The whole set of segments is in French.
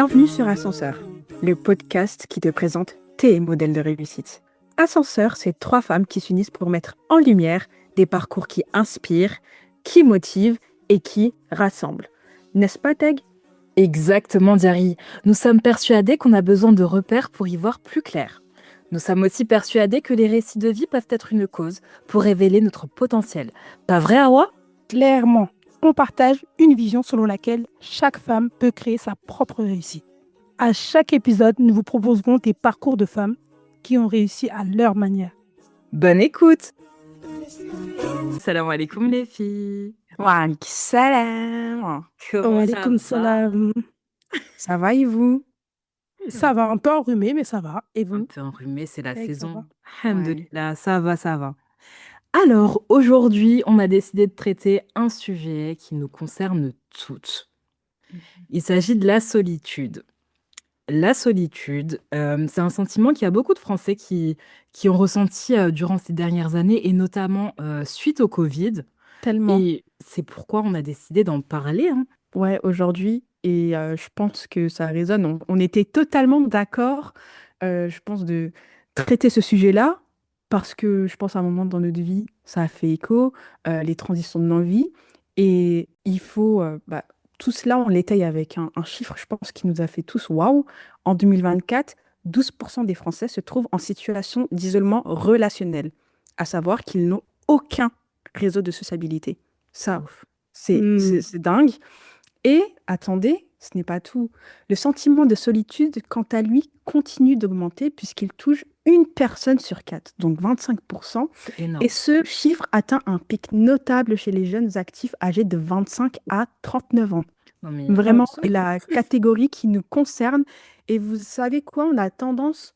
Bienvenue sur Ascenseur, le podcast qui te présente tes modèles de réussite. Ascenseur, c'est 3 femmes qui s'unissent pour mettre en lumière des parcours qui inspirent, qui motivent et qui rassemblent. N'est-ce pas, Teg? Exactement, Diary. Nous sommes persuadés qu'on a besoin de repères pour y voir plus clair. Nous sommes aussi persuadés que les récits de vie peuvent être une cause pour révéler notre potentiel. Pas vrai, Awa? Clairement, on partage une vision selon laquelle chaque femme peut créer sa propre réussite. À chaque épisode, nous vous proposerons des parcours de femmes qui ont réussi à leur manière. Bonne écoute! Salam alaikum les filles! Wa salam. Comment ça Alaikum va? salam. Ça va et vous? Ça va, un peu enrhumé, mais ça va. Et Un vous? peu enrhumé, c'est la Teg, ça saison. va? Alhamdoulilah, ça va, ça va. Alors, aujourd'hui, on a décidé de traiter un sujet qui nous concerne toutes. Il s'agit de la solitude. La solitude, c'est un sentiment qu'il y a beaucoup de Français qui ont ressenti durant ces dernières années et notamment suite au Covid. Tellement. Et c'est pourquoi on a décidé d'en parler, hein. Ouais, aujourd'hui, et je pense que ça résonne. On était totalement d'accord, je pense, de traiter ce sujet-là, parce que je pense à un moment dans notre vie, ça a fait écho, les transitions de nos vies, et il faut, tout cela, on l'étaye avec un chiffre, je pense, qui nous a fait tous waouh. En 2024, 12% des Français se trouvent en situation d'isolement relationnel, à savoir qu'ils n'ont aucun réseau de sociabilité. Ça, Ouf. c'est dingue. Et attendez, ce n'est pas tout. Le sentiment de solitude, quant à lui, continue d'augmenter puisqu'il touche une personne sur 4, donc 25%. C'est énorme. Et ce chiffre atteint un pic notable chez les jeunes actifs âgés de 25 à 39 ans. Non, mais Vraiment, c'est la catégorie qui nous concerne. Et vous savez quoi, on a tendance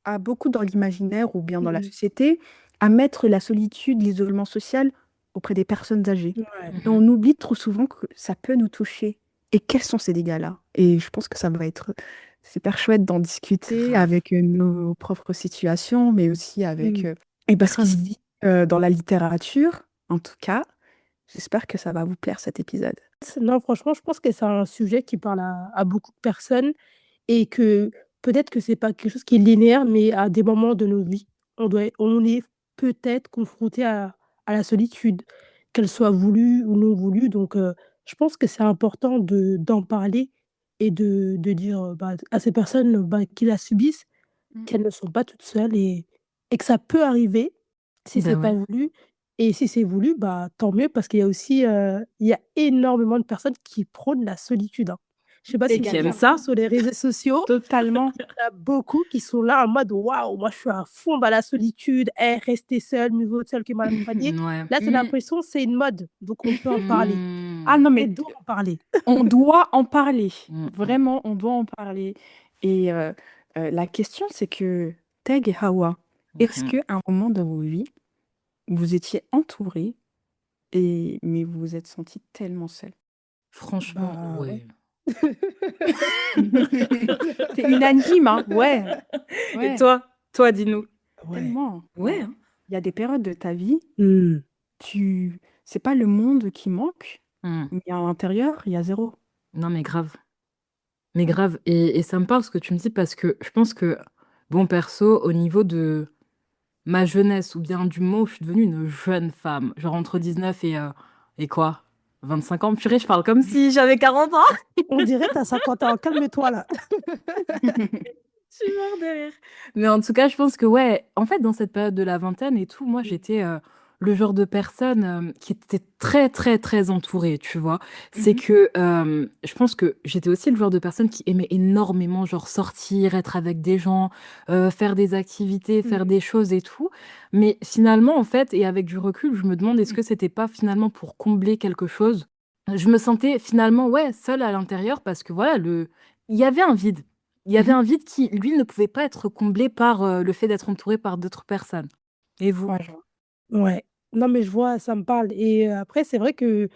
à beaucoup dans l'imaginaire ou bien dans la société à mettre la solitude, l'isolement social auprès des personnes âgées. Ouais. Et on oublie trop souvent que ça peut nous toucher. Et quels sont ces dégâts-là? Et je pense que ça va être super chouette d'en discuter Grave. avec nos propres situations, mais aussi avec et parce qu'il se Grave. dit dans la littérature, en tout cas. J'espère que ça va vous plaire cet épisode. Non, franchement, je pense que c'est un sujet qui parle à beaucoup de personnes et que peut-être que c'est pas quelque chose qui est linéaire, mais à des moments de nos vies, on est peut-être confronté à la solitude, qu'elle soit voulue ou non voulue. Donc, je pense que c'est important d'en parler et de dire à ces personnes qui la subissent qu'elles ne sont pas toutes seules et que ça peut arriver si c'est Ben pas ouais. voulu. Et si c'est voulu, tant mieux parce qu'il y a aussi, il y a énormément de personnes qui prônent la solitude, hein. Je sais pas Et si qui vous aiment avez ça. vu sur les réseaux sociaux, Totalement. il y en a beaucoup qui sont là en mode: «Waouh, moi je suis à fond dans la solitude, rester seul, mieux vaut seul que mal accompagné». Ouais. Là, c'est l'impression, c'est une mode, donc on peut en parler Ah non, et mais doit en parler. on doit en parler. Mm. Vraiment, on doit en parler. Et la question, c'est que, Teg et Hawa, est-ce qu'à un moment dans vos vies, vous étiez entourés, mais vous vous êtes sentis tellement seul? Franchement, Ouais. ouais. T'es unanime, hein? Ouais, Et ouais, toi, dis-nous. Ouais. tellement. Ouais, Ouais. hein. Il y a des périodes de ta vie, Mmh. c'est pas le monde qui manque, Mm. mais à l'intérieur, il y a zéro. Non, mais grave. Mais grave. Et ça me parle ce que tu me dis parce que je pense que, bon, perso, au niveau de ma jeunesse ou bien du moment où je suis devenue une jeune femme, genre entre 19 et quoi? 25 ans, purée, je parle comme si j'avais 40 ans. On dirait tu as 50 ans, calme-toi là. Je suis morte de rire. Mais en tout cas, je pense que ouais, en fait, dans cette période de la vingtaine et tout, moi, j'étais le genre de personne qui était très, très, très entourée, tu vois. C'est que je pense que j'étais aussi le genre de personne qui aimait énormément, genre, sortir, être avec des gens, faire des activités, faire des choses et tout. Mais finalement, en fait, et avec du recul, je me demande est-ce que c'était pas finalement pour combler quelque chose? Je me sentais finalement, ouais, seule à l'intérieur parce que voilà, il y avait un vide. Il y avait un vide qui, lui, ne pouvait pas être comblé par, le fait d'être entouré par d'autres personnes. Et vous? Ouais, je vois. Ouais. Non, mais je vois, ça me parle et après c'est vrai que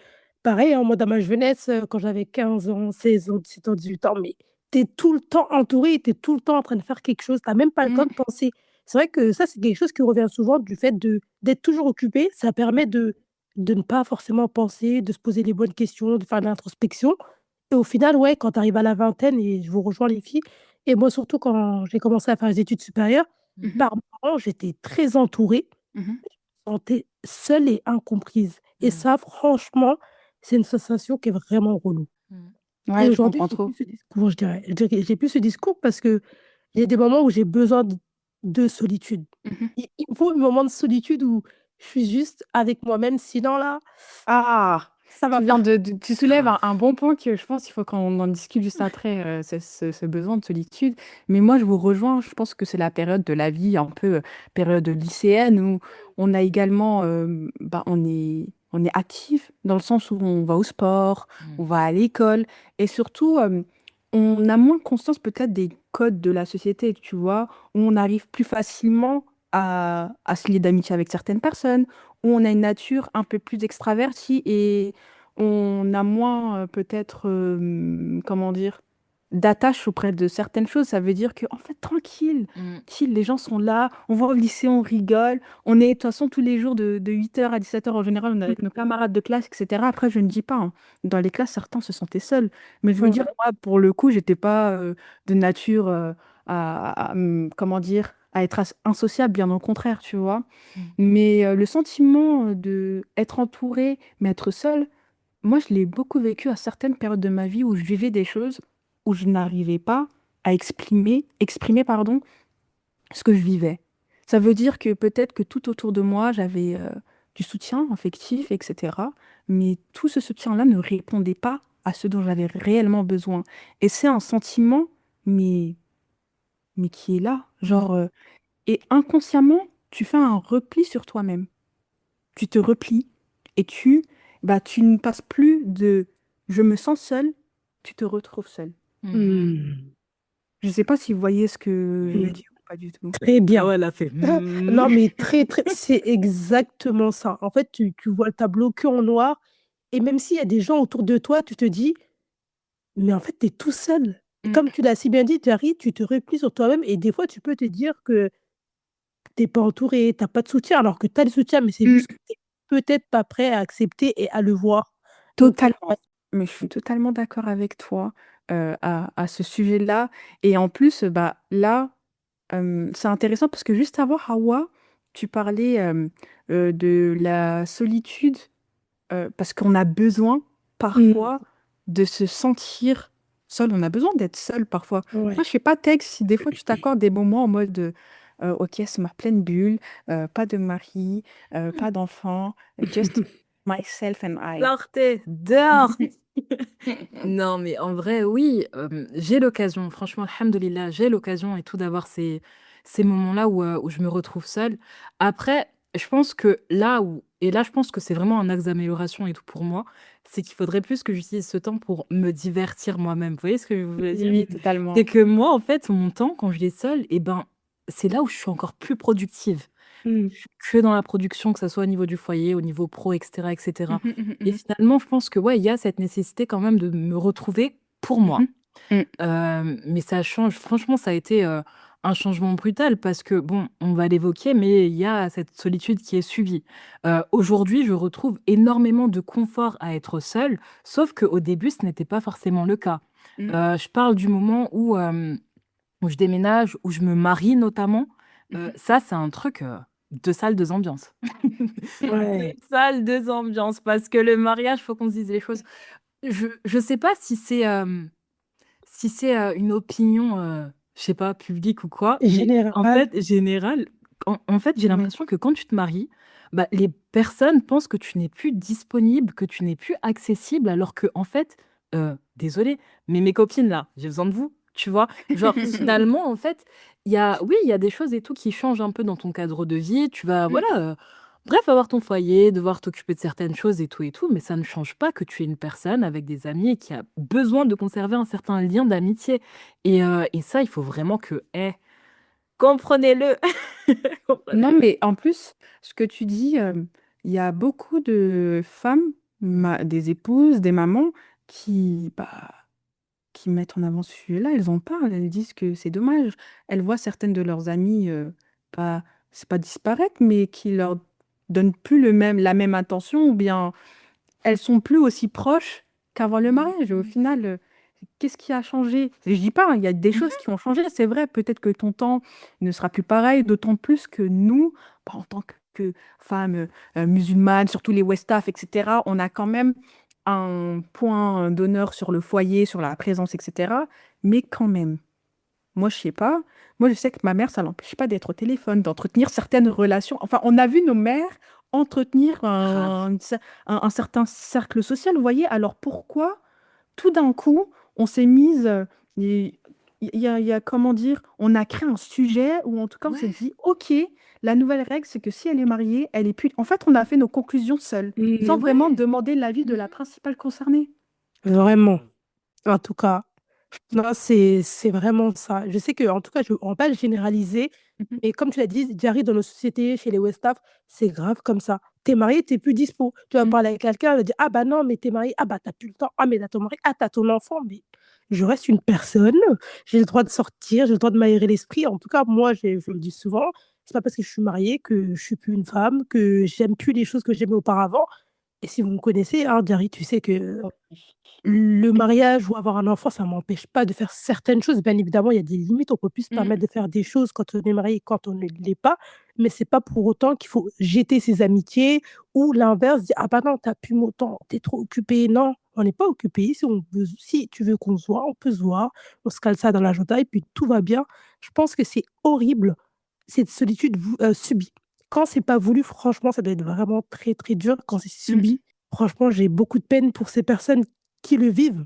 pareil, hein, moi dans ma jeunesse, quand j'avais 15 ans, 16 ans, 17 ans, 18 ans, mais tu es tout le temps entouré, tu es tout le temps en train de faire quelque chose, tu as même pas le temps de penser. C'est vrai que ça, c'est quelque chose qui revient souvent du fait d'être toujours occupé. Ça permet de ne pas forcément penser, de se poser les bonnes questions, de faire de l'introspection Et au final, ouais, quand tu arrives à la vingtaine et je vous rejoins les filles et moi surtout quand j'ai commencé à faire les études supérieures, Mmh. Mhm, par moments, j'étais très entourée, mhm. je me sentais seule et incomprise et Mmh. ça franchement, c'est une sensation qui est vraiment relou Mmh. et Ouais, je aujourd'hui, comprends j'ai plus trop. ce discours, je dirais. Je dirais j'ai plus ce discours parce que il y a des moments où j'ai besoin de solitude. Mhm. Il me faut un moment de solitude où je suis juste avec moi-même, sinon là, Ah, ça va pas. tu soulèves Grave. un bon point que je pense qu'il faut qu'on en discute juste après, ce besoin de solitude. Mais moi, je vous rejoins, je pense que c'est la période de la vie, un peu période lycéenne, où on a également, on est actif dans le sens où on va au sport, Mmh. on va à l'école, et surtout, on a moins conscience peut-être des codes de la société, tu vois, où on arrive plus facilement à se lier d'amitié avec certaines personnes où on a une nature un peu plus extravertie et on a moins peut-être, comment dire, d'attache auprès de certaines choses. Ça veut dire que, en fait, tranquille, Mmh. chill, les gens sont là, on va au lycée, on rigole, on est de toute façon tous les jours de 8h à 17h en général, on est avec nos camarades de classe, etc. Après, je ne dis pas, hein, dans les classes, certains se sentaient seuls. Mais je veux dire, Ouais. moi, pour le coup, j'étais pas de nature comment dire, à être insociable, bien au contraire, tu vois. Mmh. Mais le sentiment de être entouré, mais être seul, moi, je l'ai beaucoup vécu à certaines périodes de ma vie où je vivais des choses où je n'arrivais pas à exprimer, pardon, ce que je vivais. Ça veut dire que peut-être que tout autour de moi, j'avais du soutien affectif, etc. Mais tout ce soutien-là ne répondait pas à ce dont j'avais réellement besoin. Et c'est un sentiment, mais, mais qui est là. Mmh. Genre, et inconsciemment, tu fais un repli sur toi-même. Tu te replies et tu ne passes plus de je me sens seule, tu te retrouves seule. Mmh. Mmh. Je ne sais pas si vous voyez ce que je veux Mmh. dire ou pas du tout. Très Ah bien. ouais, elle a fait: «Mmh». Non, mais très, très c'est exactement ça. En fait, tu vois le tableau qu'en noir et même s'il y a des gens autour de toi, tu te dis: «Mais en fait, tu es tout seul» et Mm, comme tu l'as si bien dit, tu arrives, tu te replies sur toi-même et des fois, tu peux te dire que tu es pas entouré, tu as pas de soutien alors que tu as le soutien, mais c'est mm, juste que tu es peut-être pas prêt à accepter et à le voir. Donc ouais. totalement. Mais je suis totalement d'accord avec toi à ce sujet-là. Et en plus, bah, là, c'est intéressant parce que juste avant, Hawa, tu parlais de la solitude parce qu'on a besoin Mmh. parfois de se sentir seul. On a besoin d'être seul parfois. Moi, Ouais. je fais pas texte si des fois tu t'accordes des moments en mode OK, c'est ma pleine bulle, pas de mari, pas d'enfant, just myself and I. Sortez, dehors! Non, mais en vrai, oui, j'ai l'occasion, franchement, alhamdoulilah, j'ai l'occasion et tout d'avoir ces moments-là où je me retrouve seule. Après, je pense que là, je pense que c'est vraiment un axe d'amélioration et tout pour moi, c'est qu'il faudrait plus que j'utilise ce temps pour me divertir moi-même. Vous voyez ce que je voulais Oui, dire? oui, C'est totalement. que moi, en fait, mon temps, quand je l'ai seul et ben, c'est là où je suis encore plus productive. Mmh. Je suis que dans la production, que ça soit au niveau du foyer, au niveau pro, et cetera, et cetera. Mhm, mhm, Et mhm, finalement, je pense que, ouais, il y a cette nécessité quand même de me retrouver pour moi. mhm, mhm, Mais ça change franchement, ça a été, un changement brutal parce que bon, on va l'évoquer, mais il y a cette solitude qui est subie. Aujourd'hui, je retrouve énormément de confort à être seule, sauf qu'au début, ce n'était pas forcément le cas. mhm, Je parle du moment où je déménage, où je me marie notamment, mhm. ça, c'est un truc, 2 salles, 2 ambiances. 2 Ouais. salles, 2 ambiances parce que le mariage, faut qu'on se dise les choses. Je sais pas si c'est une opinion, je sais pas, publique ou quoi, mais en Général. fait, générale, en fait, j'ai l'impression que quand tu te maries, bah, les personnes pensent que tu n'es plus disponible, que tu n'es plus accessible alors qu'en fait, désolée, mais mes copines là, j'ai besoin de vous, tu vois? Genre finalement, en fait, il y a des choses et tout qui changent un peu dans ton cadre de vie. Tu vas, Mhm. voilà, bref, avoir ton foyer, devoir t'occuper de certaines choses et tout, mais ça ne change pas que tu es une personne avec des amis et qui a besoin de conserver un certain lien d'amitié. Et ça, il faut vraiment que, comprenez-le. Non, Comprenez-le. mais en plus, ce que tu dis, il y a beaucoup de femmes, des épouses, des mamans, qui mettent en avant ce sujet-là. Elles en parlent, elles disent que c'est dommage. Elles voient certaines de leurs amies, pas, c'est pas disparaître, mais qui leur donnent plus la même attention, ou bien elles sont plus aussi proches qu'avant le mariage. Et au final, Qu'est-ce qui a changé? Je dis pas, hein, il y a des choses qui ont changé, c'est vrai. Peut-être que ton temps ne sera plus pareil, d'autant plus que nous, bah, en tant que femmes musulmanes, surtout les Westaf, etc., on a quand même un point d'honneur sur le foyer, sur la présence, etc. Mais quand même, moi, je sais pas. Moi, je sais que ma mère, ça l'empêche pas d'être au téléphone, d'entretenir certaines relations. Enfin, on a vu nos mères entretenir Grave. un certain cercle social, vous voyez. Alors pourquoi? Tout d'un coup, on s'est mise, comment dire, on a créé un sujet où en tout cas on s'est Ouais. dit, ok, la nouvelle règle, c'est que si elle est mariée, elle est plus... En fait, on a fait nos conclusions seules, Mais sans Mmh. vraiment ouais. demander l'avis de Mhm. la principale concernée. Vraiment. En tout cas, non, c'est vraiment ça. Je sais qu'en tout cas, je on va pas le généraliser, Mhm, mais comme tu l'as dit, Diary dans nos sociétés, chez les Westaf, c'est grave comme ça. Tu es marié, tu es plus dispo. Tu vas mhm, parler avec quelqu'un, elle va dire: «Ah bah non, mais tu es marié, ah bah tu as plus le temps, ah mais tu as ton mari, ah tu as ton enfant». Mais je reste une personne, j'ai le droit de sortir, j'ai le droit de m'aérer l'esprit. En tout cas, moi, je le dis souvent, c'est pas parce que je suis mariée que je suis plus une femme, que j'aime plus les choses que j'aimais auparavant. Et si vous me connaissez, hein, Diary, tu sais que oh, le mariage ou avoir un enfant, ça m'empêche pas de faire certaines choses. Bien évidemment, il y a des limites. On peut plus se mhm, permettre de faire des choses quand on est marié et quand on ne l'est pas. Mais c'est pas pour autant qu'il faut jeter ses amitiés ou l'inverse, dire: «Ah bah non, tu as plus mon temps, tu es trop occupé». Non, on n'est pas occupé. Si tu veux qu'on se voit, on peut se voir. On se cale ça dans l'agenda et puis tout va bien. Je pense que c'est horrible, cette solitude subie. Quand c'est pas voulu, franchement, ça doit être vraiment très, très dur. Quand c'est mhm. subi, franchement, j'ai beaucoup de peine pour ces personnes qui le vivent,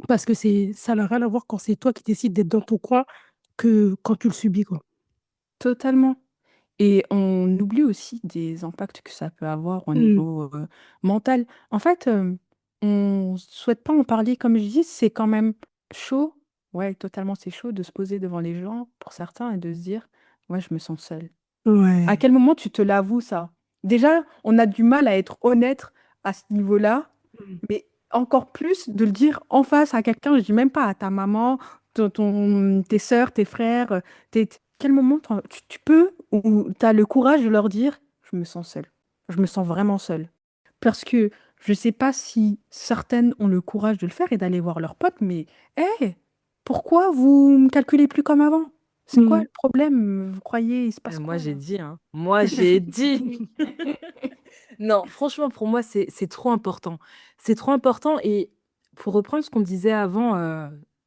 parce que ça n'a rien à voir quand c'est toi qui décides d'être dans ton coin que quand tu le subis, quoi. Totalement. Et on oublie aussi des impacts que ça peut avoir au Mmh. niveau mental. En fait, on souhaite pas en parler, comme je dis, c'est quand même chaud. Ouais, totalement, c'est chaud de se poser devant les gens, pour certains, et de se dire, ouais, je me sens seule. À Ouais. quel moment tu te l'avoues, ça? Déjà, on a du mal à être honnête à ce niveau-là, Mmh. mais encore plus de le dire en face à quelqu'un, je dis même pas à ta maman, tes sœurs, tes frères. Quel moment tu peux ou tu as le courage de leur dire, je me sens seule. Je me sens vraiment seule. Parce que je sais pas si certaines ont le courage de le faire et d'aller voir leurs potes, mais hé, pourquoi vous me calculez plus comme avant? C'est quoi Mmh. le problème? Vous croyez, il se passe Moi, quoi j'ai là? dit, hein. Moi, j'ai dit. Non, franchement, pour moi, c'est trop important. C'est trop important et pour reprendre ce qu'on disait avant,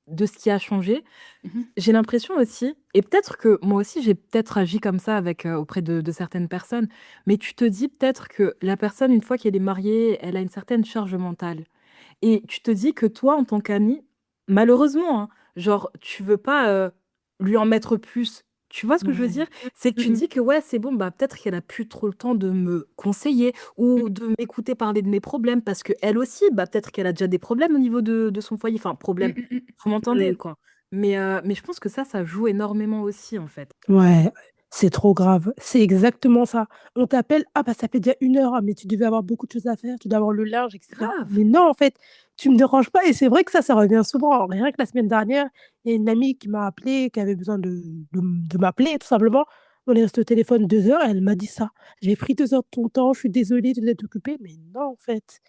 de ce qui a changé, Mhm, j'ai l'impression aussi et peut-être que moi aussi j'ai peut-être agi comme ça avec, auprès de certaines personnes, mais tu te dis peut-être que la personne une fois qu'elle est mariée, elle a une certaine charge mentale et tu te dis que toi en tant qu'ami, malheureusement, hein, genre tu veux pas, lui en mettre plus. Tu vois ce que je veux dire? ouais. C'est que tu te Mhm, dis que ouais, c'est bon, bah, peut-être qu'elle a plus trop le temps de me conseiller ou de m'écouter parler de mes problèmes parce qu'elle aussi, bah, peut-être qu'elle a déjà des problèmes au niveau de son foyer. Enfin, mhm, problème, mhm, vous m'entendez, Mmh. quoi. Mais je pense que ça joue énormément aussi, en fait. Ouais, c'est trop grave. C'est exactement ça. On t'appelle: «Ah bah, ça fait déjà 1 heure, ah mais tu devais avoir beaucoup de choses à faire, tu dois avoir le linge et cetera». Grave. Mais non, en fait, tu me déranges pas et c'est vrai que ça revient souvent. Rien que la semaine dernière, il y a une amie qui m'a appelée, qui avait besoin de m'appeler tout simplement. On est resté au téléphone 2 heures et elle m'a dit ça: «J'ai pris 2 heures de ton temps, je suis désolée de t'être occupée». Mais non, en fait.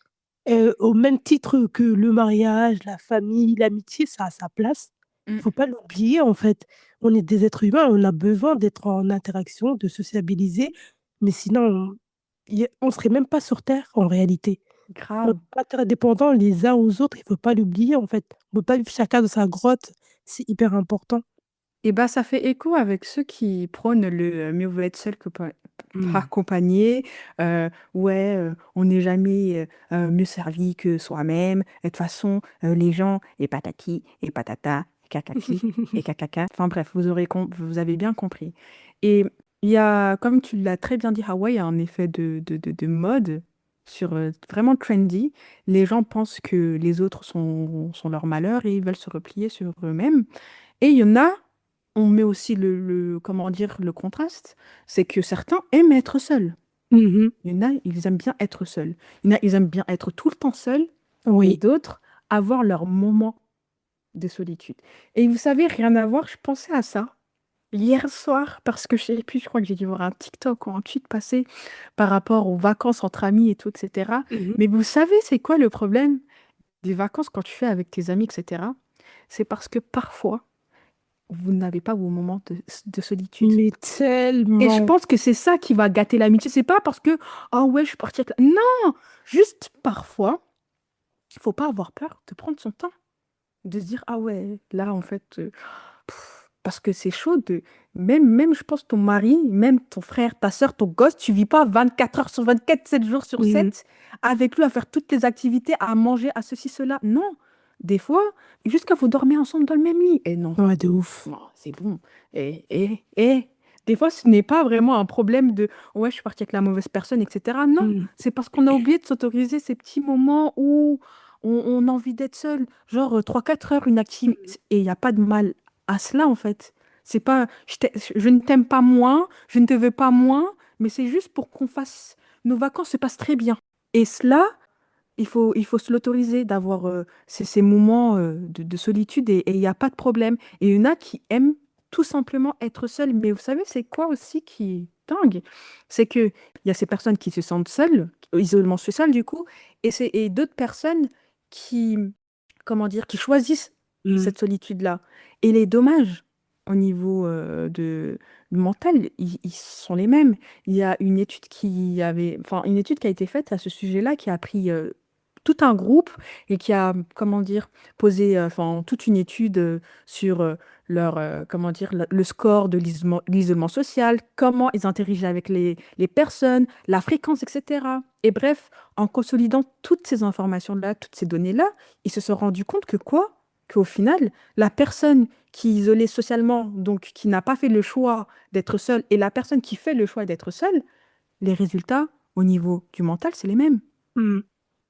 Au même titre que le mariage, la famille, l'amitié, ça a sa place. mhm. Faut pas l'oublier, en fait. On est des êtres humains, on a besoin d'être en interaction, de sociabiliser, mais sinon on serait même pas sur terre, en réalité. On est Grave. interdépendants les uns aux autres, il faut pas l'oublier, en fait. On peut pas vivre chacun dans sa grotte, c'est hyper important. Et bah, ça fait écho avec ceux qui prônent le mieux vaut être seul que pas Mmh. accompagné. Ouais, on n'est jamais mieux servi que soi-même. Et de toute façon, les gens, et patati, et patata, kakaki, et kakaka. Enfin bref, vous avez bien compris. Et il y a, comme tu l'as très bien dit, Hawaï, il y a un effet de mode sur vraiment trendy. Les gens pensent que les autres sont leur malheur et ils veulent se replier sur eux-mêmes. Et il y en a, on met aussi comment dire, le contraste, c'est que certains aiment être seuls. Mmh mh. Il y en a, ils aiment bien être seuls. Il y en a, ils aiment bien être tout le temps seuls, et Oui. d'autres avoir leur moment de solitude. Et vous savez, rien à voir, je pensais à ça hier soir, parce que je sais plus, je crois que j'ai dû voir un TikTok ou un tweet passer par rapport aux vacances entre amis et tout, etc. Mmh mh. Mais vous savez, c'est quoi le problème des vacances quand tu fais avec tes amis, etc. c'est parce que parfois, vous n'avez pas vos moments de solitude. Mais Et je tellement. pense que c'est ça qui va gâter l'amitié. C'est pas parce que, ah ouais, je suis partie avec Non! Juste parfois, il faut pas avoir peur de prendre son temps. De se dire, ah ouais, là, en fait, parce que c'est chaud de. Même, je pense, ton mari, même ton frère, ta soeur, ton gosse, tu vis pas 24 heures sur 24, 7 jours sur Mmh. 7 avec lui à faire toutes les activités, à manger, à ceci, cela. Non. Des fois, jusqu'à vous dormir ensemble dans le même lit. Et non. Ouais, de ouf. Non, c'est bon. Et, des fois, ce n'est pas vraiment un problème de ouais, je suis partie avec la mauvaise personne, etc. Non, Mmh. c'est parce qu'on a oublié de s'autoriser ces petits moments où on a envie d'être seul. Genre 3-4 heures, une activité. Mmh. Et il n'y a pas de mal à cela, en fait. C'est pas je ne t'aime pas moins, je ne te veux pas moins, mais c'est juste pour qu'on fasse. Nos vacances se passent très bien. Et cela, il faut se l'autoriser d'avoir ces moments de solitude et il n'y a pas de problème. Et il y en a qui aiment tout simplement être seuls. Mais vous savez, c'est quoi aussi qui est dingue? C'est qu'il y a ces personnes qui se sentent seules, isolement social du coup, et d'autres personnes qui, comment dire, qui choisissent Mmh. cette solitude-là. Et les dommages au niveau mental, ils sont les mêmes. Il y a une étude qui a été faite à ce sujet-là qui a pris tout un groupe et qui a, comment dire, posé enfin, toute une étude sur comment dire, le score de l'isolement social, comment ils interagissaient avec les personnes, la fréquence, etc. Et bref, en consolidant toutes ces informations-là, toutes ces données-là, ils se sont rendus compte que quoi? Qu'au final, la personne qui est isolée socialement, donc qui n'a pas fait le choix d'être seule, et la personne qui fait le choix d'être seule, les résultats au niveau du mental, c'est les mêmes Mmh.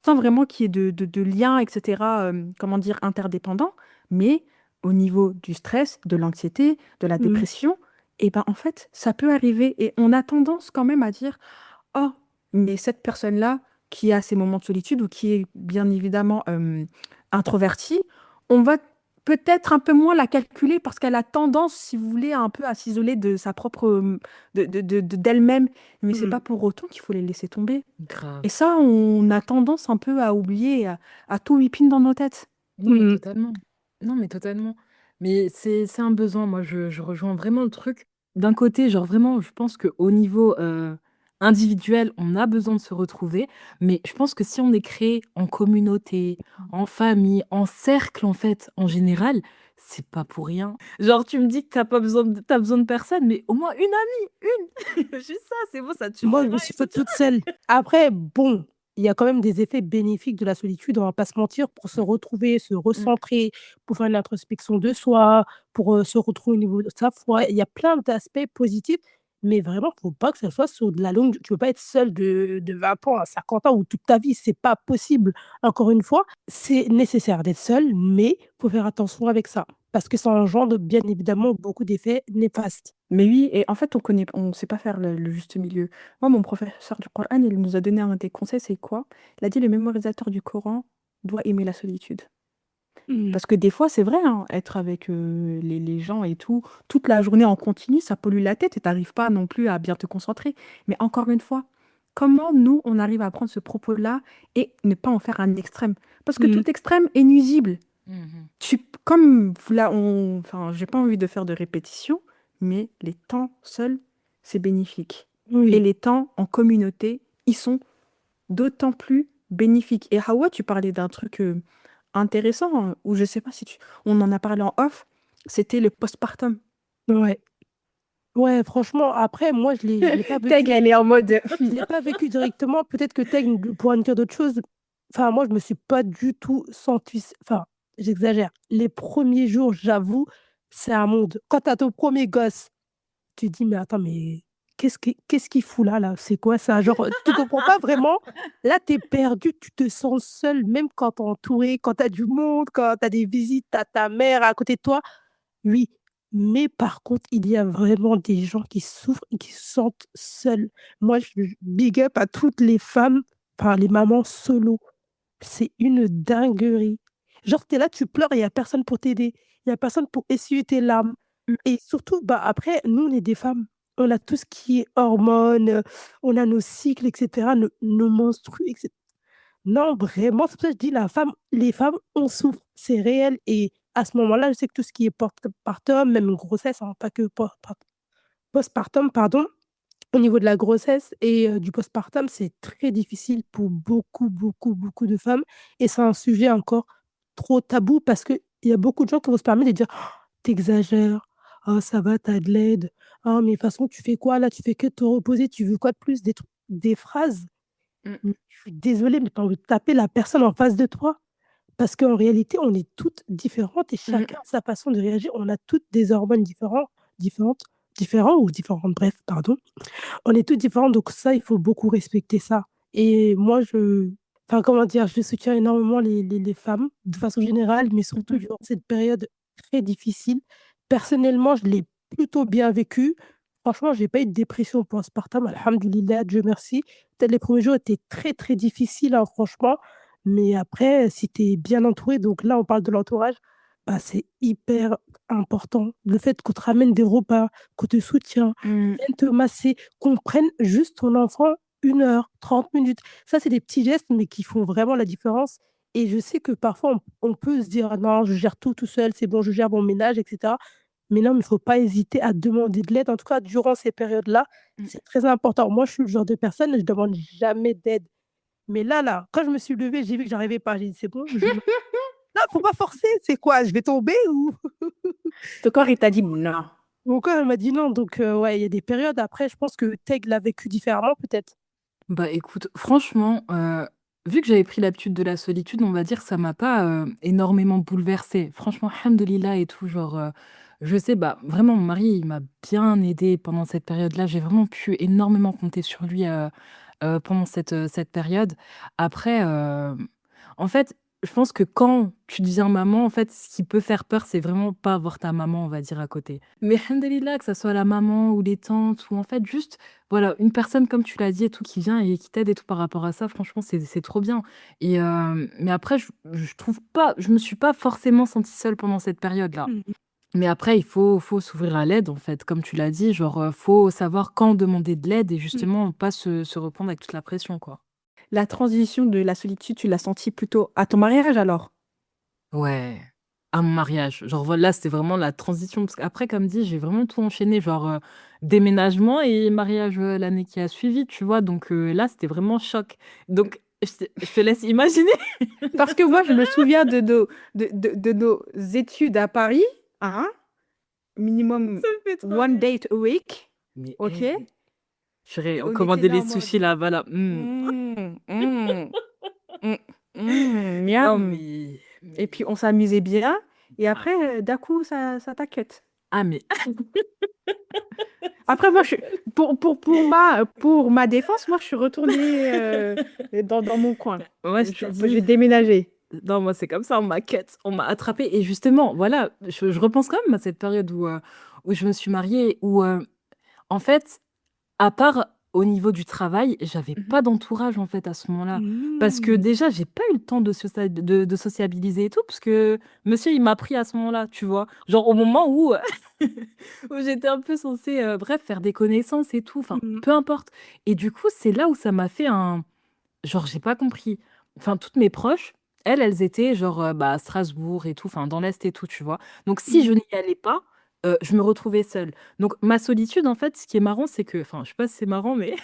sans vraiment qu'il y ait de lien, etc., comment dire, interdépendants, mais au niveau du stress, de l'anxiété, de la Mmh. dépression, et ben en fait, ça peut arriver. Et on a tendance quand même à dire, oh, mais cette personne-là, qui a ses moments de solitude ou qui est bien évidemment introvertie, on va peut-être un peu moins la calculer parce qu'elle a tendance, si vous voulez, un peu à s'isoler de sa propre, d'elle-même. Mais c'est Mmh. pas pour autant qu'il faut les laisser tomber. Et Grave. ça, on a tendance un peu à oublier, à tout whipping dans nos têtes. Non, mais Mmh. totalement. Non, mais totalement. Mais c'est un besoin. Moi, je rejoins vraiment le truc. D'un côté, genre vraiment, je pense qu'au niveau individuel, on a besoin de se retrouver. Mais je pense que si on est créé en communauté, en famille, en cercle, en fait, en général, c'est pas pour rien. Genre, tu me dis que t'as besoin de personne, mais au moins une amie, une. Juste ça, c'est bon, ça te Moi, je suffira me et suis tout. faite toute seule. Après, bon, il y a quand même des effets bénéfiques de la solitude, on va pas se mentir, pour se retrouver, se Mm. recentrer, pour faire une introspection de soi, pour, se retrouver au niveau de sa foi. Il y a plein d'aspects positifs, mais vraiment, faut pas que ça soit sur de la longue tu peux pas être seul de 20 ans à 50 ans ou toute ta vie, c'est pas possible. Encore une fois, c'est nécessaire d'être seul, mais faut faire attention avec ça, parce que ça engendre bien évidemment beaucoup d'effets néfastes. Mais oui, et en fait, on sait pas faire le juste milieu. Moi, mon professeur du Coran, il nous a donné un des conseils, c'est quoi? Il a dit le mémorisateur du Coran doit aimer la solitude. Mmh. Parce que des fois, c'est vrai, hein, être avec les gens et tout, toute la journée en continu, ça pollue la tête et t'arrives pas non plus à bien te concentrer. Mais encore une fois, comment nous, on arrive à prendre ce propos-là et ne pas en faire un extrême? Parce que Mmh. tout extrême est nuisible. Mhm. Comme là, enfin, j'ai pas envie de faire de répétition, mais les temps seuls, c'est bénéfique. Et Oui. les temps en communauté, ils sont d'autant plus bénéfiques. Et Hawa, tu parlais d'un truc intéressant, ou je sais pas si on en a parlé en off, c'était le postpartum. Ouais. Ouais, franchement, après, moi, je l'ai pas Tag, vécu elle est en mode. je l'ai pas vécu directement. Peut-être que Teg pourra nous dire d'autres choses. Enfin, moi, je me suis pas du tout sentie enfin, j'exagère. Les premiers jours, j'avoue, c'est un monde. Quand tu as ton 1er gosse, tu te dis: «Mais attends, mais qu'est-ce qu'il fout là, là? C'est quoi ça?» Genre, tu comprends pas vraiment. Là, tu es perdu, tu te sens seul, même quand tu es entouré, quand tu as du monde, quand tu as des visites, tu as ta mère à côté de toi. Oui, mais par contre, il y a vraiment des gens qui souffrent et qui se sentent seuls. Moi, je big up à toutes les femmes, enfin les mamans solo. C'est une dinguerie. Genre, tu es là, tu pleures et il y a personne pour t'aider. Il y a personne pour essuyer tes larmes et surtout, bah, après, nous, on est des femmes. On a tout ce qui est hormones, on a nos cycles et cetera, nos menstrues et cetera. Non, vraiment, c'est pour ça que je dis les femmes, on souffre, c'est réel et à ce moment-là, je sais que tout ce qui est postpartum, même grossesse, hein, pas que postpartum, pardon, au niveau de la grossesse et du postpartum, c'est très difficile pour beaucoup, beaucoup, beaucoup de femmes et c'est un sujet encore trop tabou parce qu'il y a beaucoup de gens qui vont se permettre de dire: «Tu exagères. Oh ça va, tu as de l'aide. Oh mais de toute façon tu fais quoi là? Tu fais que te reposer, tu veux quoi de plus?» Des phrases, Mm, mais je suis désolée, mais tu as envie de taper la personne en face de toi. Parce qu'en réalité, on est toutes différentes et mm, chacun a sa façon de réagir. On a toutes des hormones différentes, différents ou différentes, bref, pardon. On est toutes différentes, donc ça, il faut beaucoup respecter ça et moi, enfin, comment dire? Je soutiens énormément les femmes de façon générale, mais surtout mm, durant cette période très difficile. Personnellement, je l'ai plutôt bien vécu. Franchement, j'ai pas eu de dépression postpartum, alhamdoulilah, Dieu merci. Peut-être les premiers jours étaient très, très difficiles, hein, franchement, mais après, si tu es bien entouré, donc là, on parle de l'entourage, bah, c'est hyper important. Le fait qu'on te ramène des repas, qu'on te soutient, qu'on mm. vienne te masser, qu'on prenne juste ton enfant 1 heure, 30 minutes. Ça, c'est des petits gestes, mais qui font vraiment la différence et je sais que parfois on peut se dire: «Ah non, je gère tout seul, c'est bon, je gère mon ménage» et cetera. Mais non, mais il faut pas hésiter à demander de l'aide. En tout cas, durant ces périodes-là, Mm. c'est très important. Moi, je suis le genre de personne, je demande jamais d'aide. Mais là, quand je me suis levée, j'ai vu que j'arrivais pas, j'ai dit: «C'est bon, je me non, faut pas forcer, c'est quoi? Je vais tomber ou?» Ton corps, il t'a dit non. Mon corps, elle m'a dit: «Non», donc ouais, il y a des périodes après, je pense que Teg l'a vécu différemment peut-être? Bah, écoute, franchement, vu que j'avais pris l'habitude de la solitude, on va dire, ça m'a pas, énormément bouleversée. Franchement, hamdoulilah et tout, genre, je sais, bah, vraiment, mon mari, il m'a bien aidée pendant cette période-là. J'ai vraiment pu énormément compter sur lui, pendant cette période. Après, en fait, je pense que quand tu deviens maman, en fait, ce qui peut faire peur, c'est vraiment pas avoir ta maman, on va dire, à côté. Mais hamdoulilah, que ça soit la maman ou les tantes ou en fait, juste, voilà, une personne, comme tu l'as dit et tout, qui vient et qui t'aide et tout par rapport à ça, franchement, c'est trop bien. Et mais après, je trouve pas je me suis pas forcément sentie seule pendant cette période-là. Mmh mh. Mais après, il faut s'ouvrir à l'aide, en fait, comme tu l'as dit, genre, faut savoir quand demander de l'aide et Mmh. justement pas se reprendre avec toute la pression, quoi. La transition de la solitude, tu l'as sentie plutôt à ton mariage alors? Ouais, à mon mariage. Genre voilà, c'était vraiment la transition parce qu'après, comme dit, j'ai vraiment tout enchaîné, genre, déménagement et mariage, l'année qui a suivi, tu vois? Donc là, c'était vraiment choc. Donc je te laisse imaginer. Parce que moi, je me souviens de nos études à Paris, hein, minimum Ça me fait trop one rire. date a week, Mais ok? purée, Et on on était commandait là les en mode sushis là-bas là, mmh. mm, mm, mm, Non miam. Et puis mais on s'amusait bien. Et ah après, d'un coup, ça t'inquiète. ah mais tu Après, te moi, rappelles? pour ma défense, moi, je suis retournée dans mon coin. Ouais, je te J'ai dis. déménagé. Non, moi, c'est comme ça, on m'a cut, on m'a attrapée et justement, voilà, je repense quand même à cette période où je me suis mariée, où, en fait, à part au niveau du travail, j'avais Mhm. pas d'entourage, en fait, à ce moment-là. Parce que Mmh. déjà, j'ai pas eu le temps de sociabiliser et tout, parce que monsieur, il m'a pris à ce moment-là, tu vois? Genre au moment où, où j'étais un peu censée, bref, faire des connaissances et tout, enfin, Mmh. peu importe. Et du coup, c'est là où ça m'a fait un genre, j'ai pas compris. Enfin, toutes mes proches, elles étaient genre, bah, à Strasbourg et tout, enfin dans l'est et tout, tu vois? Donc si je Mmh. n'y allais pas, je me retrouvais seule. Donc ma solitude, en fait, ce qui est marrant, c'est que enfin, je sais pas si c'est marrant, mais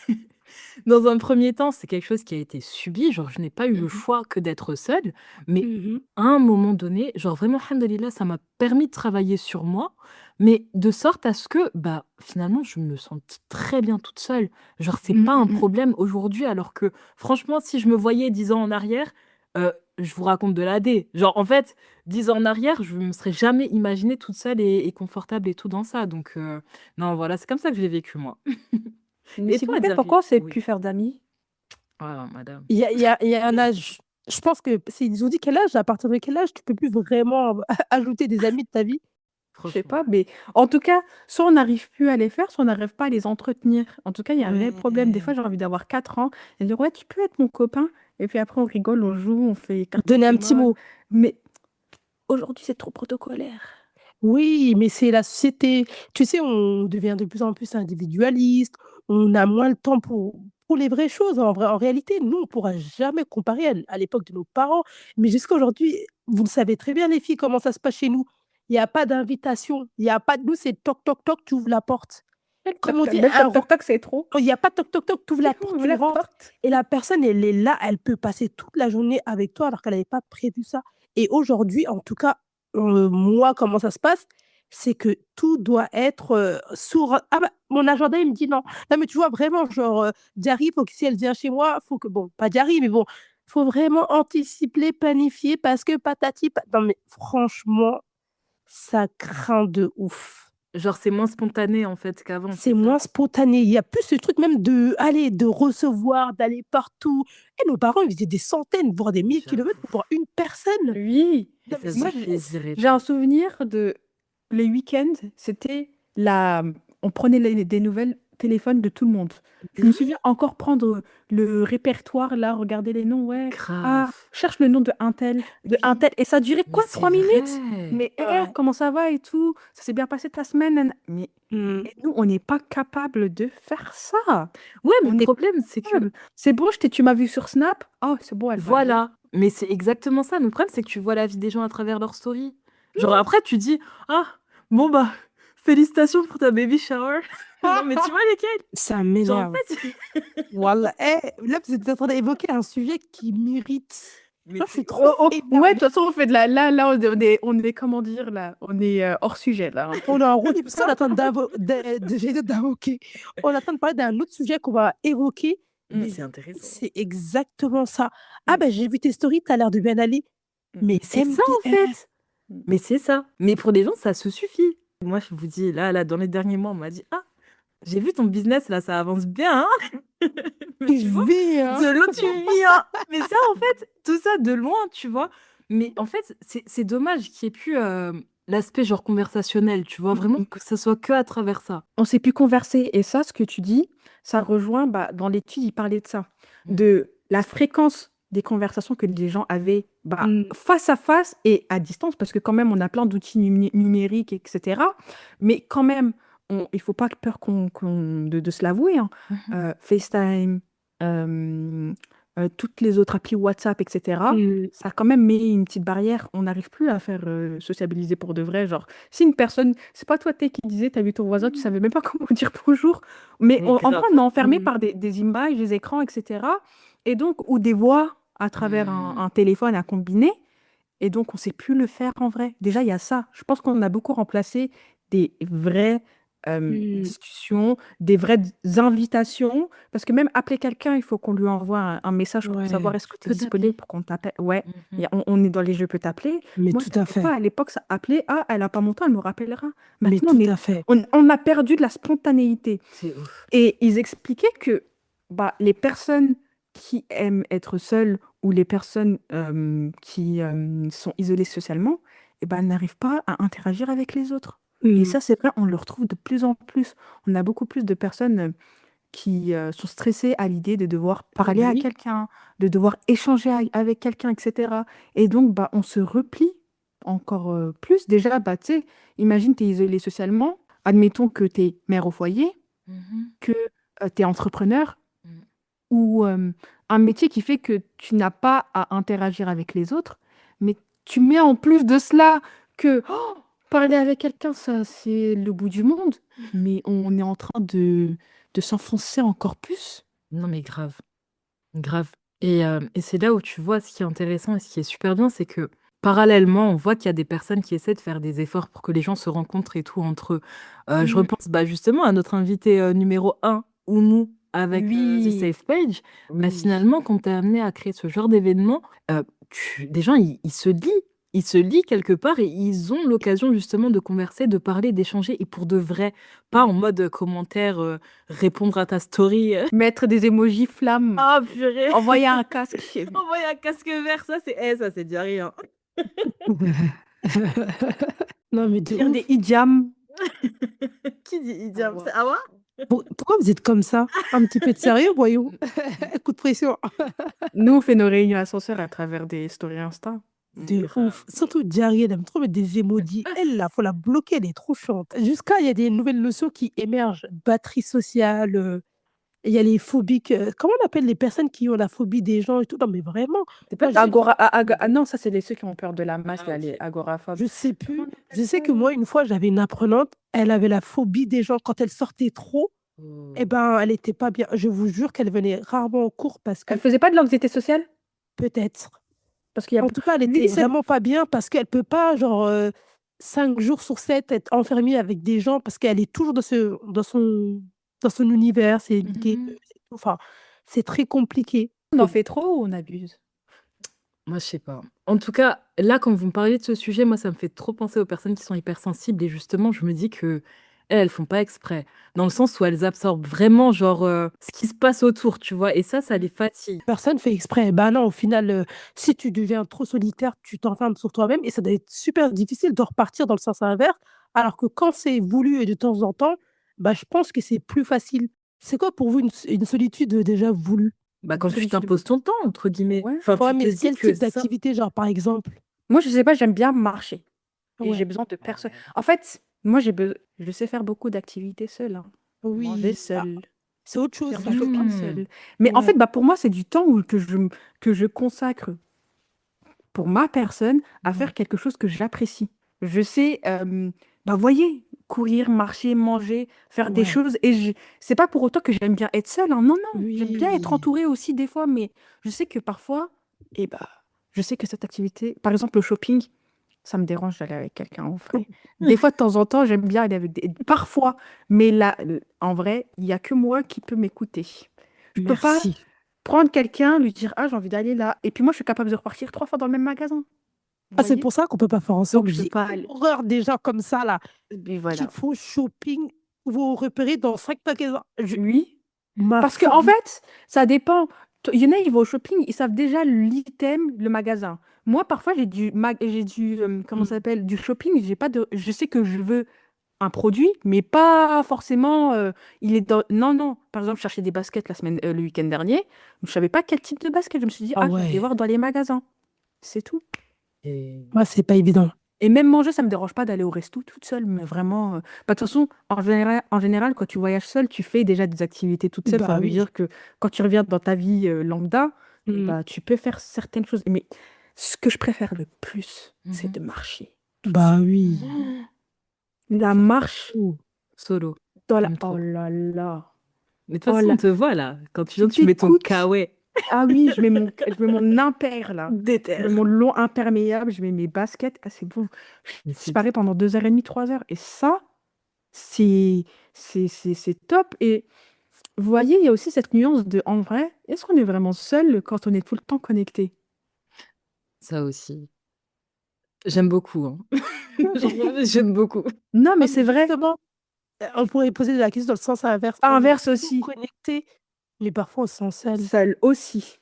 dans un premier temps, c'est quelque chose qui a été subi, genre je n'ai pas eu le Mhm. choix que d'être seule, mais Mmh mh. à un moment donné, genre vraiment alhamdoulilah, ça m'a permis de travailler sur moi, mais de sorte à ce que, bah, finalement, je me sente très bien toute seule. Genre c'est Mmh pas un mh. problème aujourd'hui, alors que franchement, si je me voyais 10 ans en arrière, je vous raconte de la D. Genre en fait, 10 ans en arrière, je me serais jamais imaginée toute seule et confortable et tout dans ça, donc non, voilà, c'est comme ça que je l'ai vécu moi. Mais Et s'il toi, vous plaît, Adjari? pourquoi on ne sait Oui. plus faire d'amis? Ah madame. Il y a un âge, je pense que ils ont dit quel âge? À partir de quel âge tu peux plus vraiment ajouter des amis de ta vie? Je sais Franchement. pas, mais en tout cas, soit on n'arrive plus à les faire, soit on n'arrive pas à les entretenir. En tout cas, il y a un vrai problème. Des fois, Ouais. j'ai envie d'avoir 4 ans et dire, ouais, tu peux être mon copain. Et puis après, on rigole, on joue, on fait carte Donner un petit Pokémon. mot. Mais aujourd'hui, c'est trop protocolaire. Oui, mais c'est la société. Tu sais, on devient de plus en plus individualiste, on a moins le temps pour pour les vraies choses, en vrai. En réalité, nous, on pourra jamais comparer à l'époque de nos parents, mais jusqu'à aujourd'hui, vous le savez très bien les filles, comment ça se passe chez nous. Il y a pas d'invitation, il y a pas de nous, c'est toc toc toc, tu ouvres la porte. Comme on dit, Même un toc toc toc, c'est trop. il y a pas toc toc toc, tu ouvres la porte, Ouvre tu la rentres porte. et la personne, elle est là, elle peut passer toute la journée avec toi alors qu'elle avait pas prévu ça et aujourd'hui, en tout cas, moi, comment ça se passe, c'est que tout doit être, sour ah bah, mon agenda, il me dit: «Non». Non, mais tu vois vraiment genre, Diary, faut que si elle vient chez moi, faut que bon, pas Diary, mais bon, faut vraiment anticiper, planifier parce que patati non, mais franchement, ça craint de ouf. Genre, c'est moins spontané, en fait, qu'avant, C'est c'est ça? moins spontané. Il y a plus ce truc même de recevoir, d'aller partout et nos parents, ils faisaient des centaines, voire des 1 000 kilomètres J'avoue. pour voir une personne. Oui. Et Non, mais ça c'est Moi, faisait plaisir et j'ai un tout. souvenir de les week-ends, c'était la on prenait des nouvelles téléphones de tout le monde. Je me Oui, souviens encore prendre le répertoire là, regarder les noms, ouais. Ah, grave. cherche le nom de un oui, tel et ça durait Mais quoi, c'est 3 minutes? vrai. Mais ouais. comment ça va et tout? Ça s'est bien passé ta semaine? Mais Mmh. et nous, on n'est pas capable de faire ça. Ouais, mais On le n'est problème, pas c'est que capable. C'est bon, tu m'as vu sur Snap? Oh, c'est bon, elle va bien. voilà, mais c'est exactement ça. Le problème, c'est que tu vois la vie des gens à travers leurs stories. Genre après, tu dis: «Ah, bon bah, félicitations pour ta baby shower». Non, mais tu vois lesquels? Ça Genre en m'énerve. fait Wallah, là, vous êtes en train d'évoquer un sujet qui mérite. mais Là, je suis c'est trop Oh, oh, ouais, de énervée. toute façon, on fait de la là, on est comment dire là? On est, hors sujet là, un peu. On est en roue libre, ça, on est en train j'allais dire d'invoquer. On est en train de parler d'un autre sujet qu'on va évoquer, mais mais c'est intéressant. c'est exactement ça. «Ah Mmh, ben j'ai vu tes stories, tu as l'air de bien aller». mmh, Mais Mais c'est ça en MDR. fait! mmh. Mais c'est ça. Mais pour les gens, ça se suffit. Moi, je vous dis, là, dans les derniers mois, on m'a dit: «Ah, j'ai vu ton business là, ça avance bien, hein?» Mais Tu tu vois? vis, hein? De loin, tu vis, hein! Mais ça, en fait, tout ça de loin, tu vois? Mais en fait, c'est dommage qu'il y ait plus, l'aspect genre conversationnel, tu vois? Vraiment Mmh. que ça soit que à travers ça. On sait plus converser et ça, ce que tu dis, ça rejoint, bah, dans l'étude, il parlait de ça, Mmh. de la fréquence des conversations que les gens avaient, bah, Mmh. face à face et à distance, parce que quand même, on a plein d'outils numériques, et cetera. Mais quand même, il faut pas peur de se l'avouer, hein. Mmh. FaceTime, toutes les autres applis WhatsApp, et cetera, Mmh. ça a quand même mis une petite barrière. On n'arrive plus à faire sociabiliser pour de vrai. Genre, si une personne, c'est pas toi, qui disais, t'as vu ton voisin, tu savais même pas comment dire bonjour. Mais Mais en vrai, grave. on est enfermé Mmh. par des images, des écrans, etc. Et donc, ou des voix à travers Mmh. un téléphone à combiner. Et donc, on sait plus le faire en vrai. Déjà, il y a ça. Je pense qu'on a beaucoup remplacé des vraies Mmh. discussions, des vraies invitations. Parce que même appeler quelqu'un, il faut qu'on lui envoie un message pour savoir Ouais, est-ce que Je tu es peux disponible t'appeler. pour qu'on t'appelle. Ouais, Mmh. on est dans les jeux, peut t'appeler. mais Moi, tout je à savais fait, pas. À l'époque, ça appelait. Ah, elle a pas mon temps, elle me rappellera. mais Maintenant, tout à fait. on a perdu de la spontanéité. C'est ouf. Et ils expliquaient que bah, les personnes qui aiment être seules ou les personnes qui sont isolées socialement, eh ben, n'arrivent pas à interagir avec les autres. Et Mmh. ça, c'est vrai, on le retrouve de plus en plus. On a beaucoup plus de personnes qui sont stressées à l'idée de devoir Eh parler bah à oui. quelqu'un, de devoir échanger avec quelqu'un, etc. Et donc, bah, on se replie encore plus. Déjà, bah, tu sais, imagine, tu es isolé socialement. Admettons que tu es mère au foyer, Mmh. que tu es entrepreneur Mmh. ou un métier qui fait que tu n'as pas à interagir avec les autres, mais tu mets en plus de cela que parler avec quelqu'un, ça, c'est le bout du monde, mais on est en train de s'enfoncer encore plus. Non, mais grave, grave et c'est là où tu vois ce qui est intéressant et ce qui est super bien, c'est que parallèlement, on voit qu'il y a des personnes qui essaient de faire des efforts pour que les gens se rencontrent et tout entre eux. Je Mm. repense, bah, justement à notre invité, numéro 1, Oumou, avec, The Oui, Safe Page. Bah, oui. finalement, quand tu es amené à créer ce genre d'événement, tu des gens, ils se lient. Ils se lient quelque part et ils ont l'occasion justement de converser, de parler, d'échanger et pour de vrai. Pas en mode, commentaire, répondre à ta story, Mettre des emojis flammes, «Ah purée, envoyer un casque, envoyer un casque vert, ça c'est déjà rien». Non, mais de dire des ouf. idioms. Qui dit idiome? Awa. C'est Awa? Pourquoi vous êtes comme ça? Un petit peu de sérieux, voyons? Coup de pression. Nous, on fait nos réunions ascenseurs à travers des stories Insta. De Grave. ouf. Surtout Diary, elle aime trop mettre des emojis. Elle, là, faut la bloquer, elle est trop chiante. Jusqu'à il y a des nouvelles notions qui émergent. Batterie sociale, Et il y a les phobiques, comment on appelle les personnes qui ont la phobie des gens et tout? Non, mais vraiment, C'est pas moi, je non, ça, c'est ceux qui ont peur de la masse, Ah, là, les ok. agoraphobes. je sais Comment plus. on appelle Je sais ça? que moi, une fois, j'avais une apprenante, elle avait la phobie des gens. Quand elle sortait trop, eh Oh. ben, elle était pas bien. Je vous jure qu'elle venait rarement en cours parce Elle que faisait pas de l'anxiété sociale? peut-être. Parce qu'il y a En tout cas, elle lui, était vraiment pas bien parce qu'elle peut pas, genre, 5 jours sur 7 être enfermée avec des gens parce qu'elle est toujours dans son univers, c'est une gameuse Mmh. et tout. Enfin, c'est très compliqué. On en Que fait trop ou on abuse? Moi, je sais pas. En tout cas, là, quand vous me parlez de ce sujet, moi, ça me fait trop penser aux personnes qui sont hypersensibles et justement, je me dis que elles font pas exprès. Dans le sens où elles absorbent vraiment, genre, ce qui se passe autour, tu vois? Et ça les fatigue. personne fait exprès. Bah, non, au final, si tu deviens trop solitaire, tu t'enfermes sur toi-même et ça doit être super difficile de repartir dans le sens inverse. Alors que quand c'est voulu et de temps en temps, bah, je pense que c'est plus facile. C'est quoi pour vous une solitude, déjà voulue? Bah, Une quand tu solitude t'imposes ton temps, entre guillemets. ouais. Enfin, Ouais, tu te mais dis quel que type ça d'activité, genre, par exemple? Moi, je sais pas, j'aime bien marcher et j'ai Ouais. besoin de personne. En fait, moi, je sais faire beaucoup d'activités seule, hein. Manger Oui, ah, seule, c'est autre chose faire du ça, je shopping pense. seule. Mais en fait, Ouais. bah, pour moi, c'est du temps que je consacre pour ma personne à Ouais. faire quelque chose que j'apprécie. Je sais, bah, voyez, courir, marcher, manger, faire des Ouais. choses et c'est pas pour autant que j'aime bien être seule, hein. Non, non, j'aime bien être Oui. entourée aussi des fois, mais je sais que parfois, et bah, je sais que cette activité, par exemple le shopping, ça me dérange d'aller avec quelqu'un en vrai. Des fois, de temps en temps, j'aime bien aller avec parfois, mais là, en vrai, il y a que moi qui peux m'écouter. Je peux pas Merci. prendre quelqu'un, lui dire, ah, j'ai envie d'aller là, et puis moi, je suis capable de repartir 3 fois dans le même magasin. Vous Ah, c'est voyez? pour ça qu'on peut pas faire Donc, ensemble. je peux J'ai pas aller. horreur des gens comme ça là, Et qui voilà. font shopping, vont repérer dans 5 magasins. Oui. Ma Parce que en phobie. fait, ça dépend. Il y en a, ils vont au shopping, ils savent déjà l'item, le magasin. Moi, parfois, comment ça Mmh. s'appelle, du shopping, j'ai pas de, je sais que je veux un produit, mais pas forcément, il est dans, non, non. Par exemple, je cherchais des baskets le week-end dernier. Je savais pas quel type de basket. Je me suis dit, Ah ah, je vais aller ouais, voir dans les magasins. C'est tout. et moi, c'est pas évident. Et même manger, ça me dérange pas d'aller au resto toute seule, mais vraiment. Bah, de toute façon, en général, quand tu voyages seule, tu fais déjà des activités toute seule. Ça Bah veut oui. dire que quand tu reviens dans ta vie lambda, et Mmh. bah, tu peux faire certaines choses. Mais ce que je préfère le plus, c'est Mhm. de marcher toute Bah seule. oui. La marche Ouh. Solo, dans la... j'aime Oh trop. là là. Mais de toute Oh façon, on là. te voit là. Quand tu Tu viens, tu mets ton t'écoutes. kawaii. Ah oui, je mets mon impair là. Je mets Déter. mon long imperméable, je mets mes baskets. Ah, c'est bon. Je Mais c'est disparais pendant 2 heures et demie, 3 heures. Et ça, c'est c'est top. Et vous voyez, il y a aussi cette nuance de, en vrai, est-ce qu'on est vraiment seul quand on est tout le temps connecté? ça aussi. J'aime beaucoup, hein. Genre, j'aime beaucoup. Non, mais Ouais, c'est mais vrai. justement, on pourrait poser la question dans le sens inverse. On est Inverse tout aussi. connecté, mais parfois on se sent seul. Seul aussi.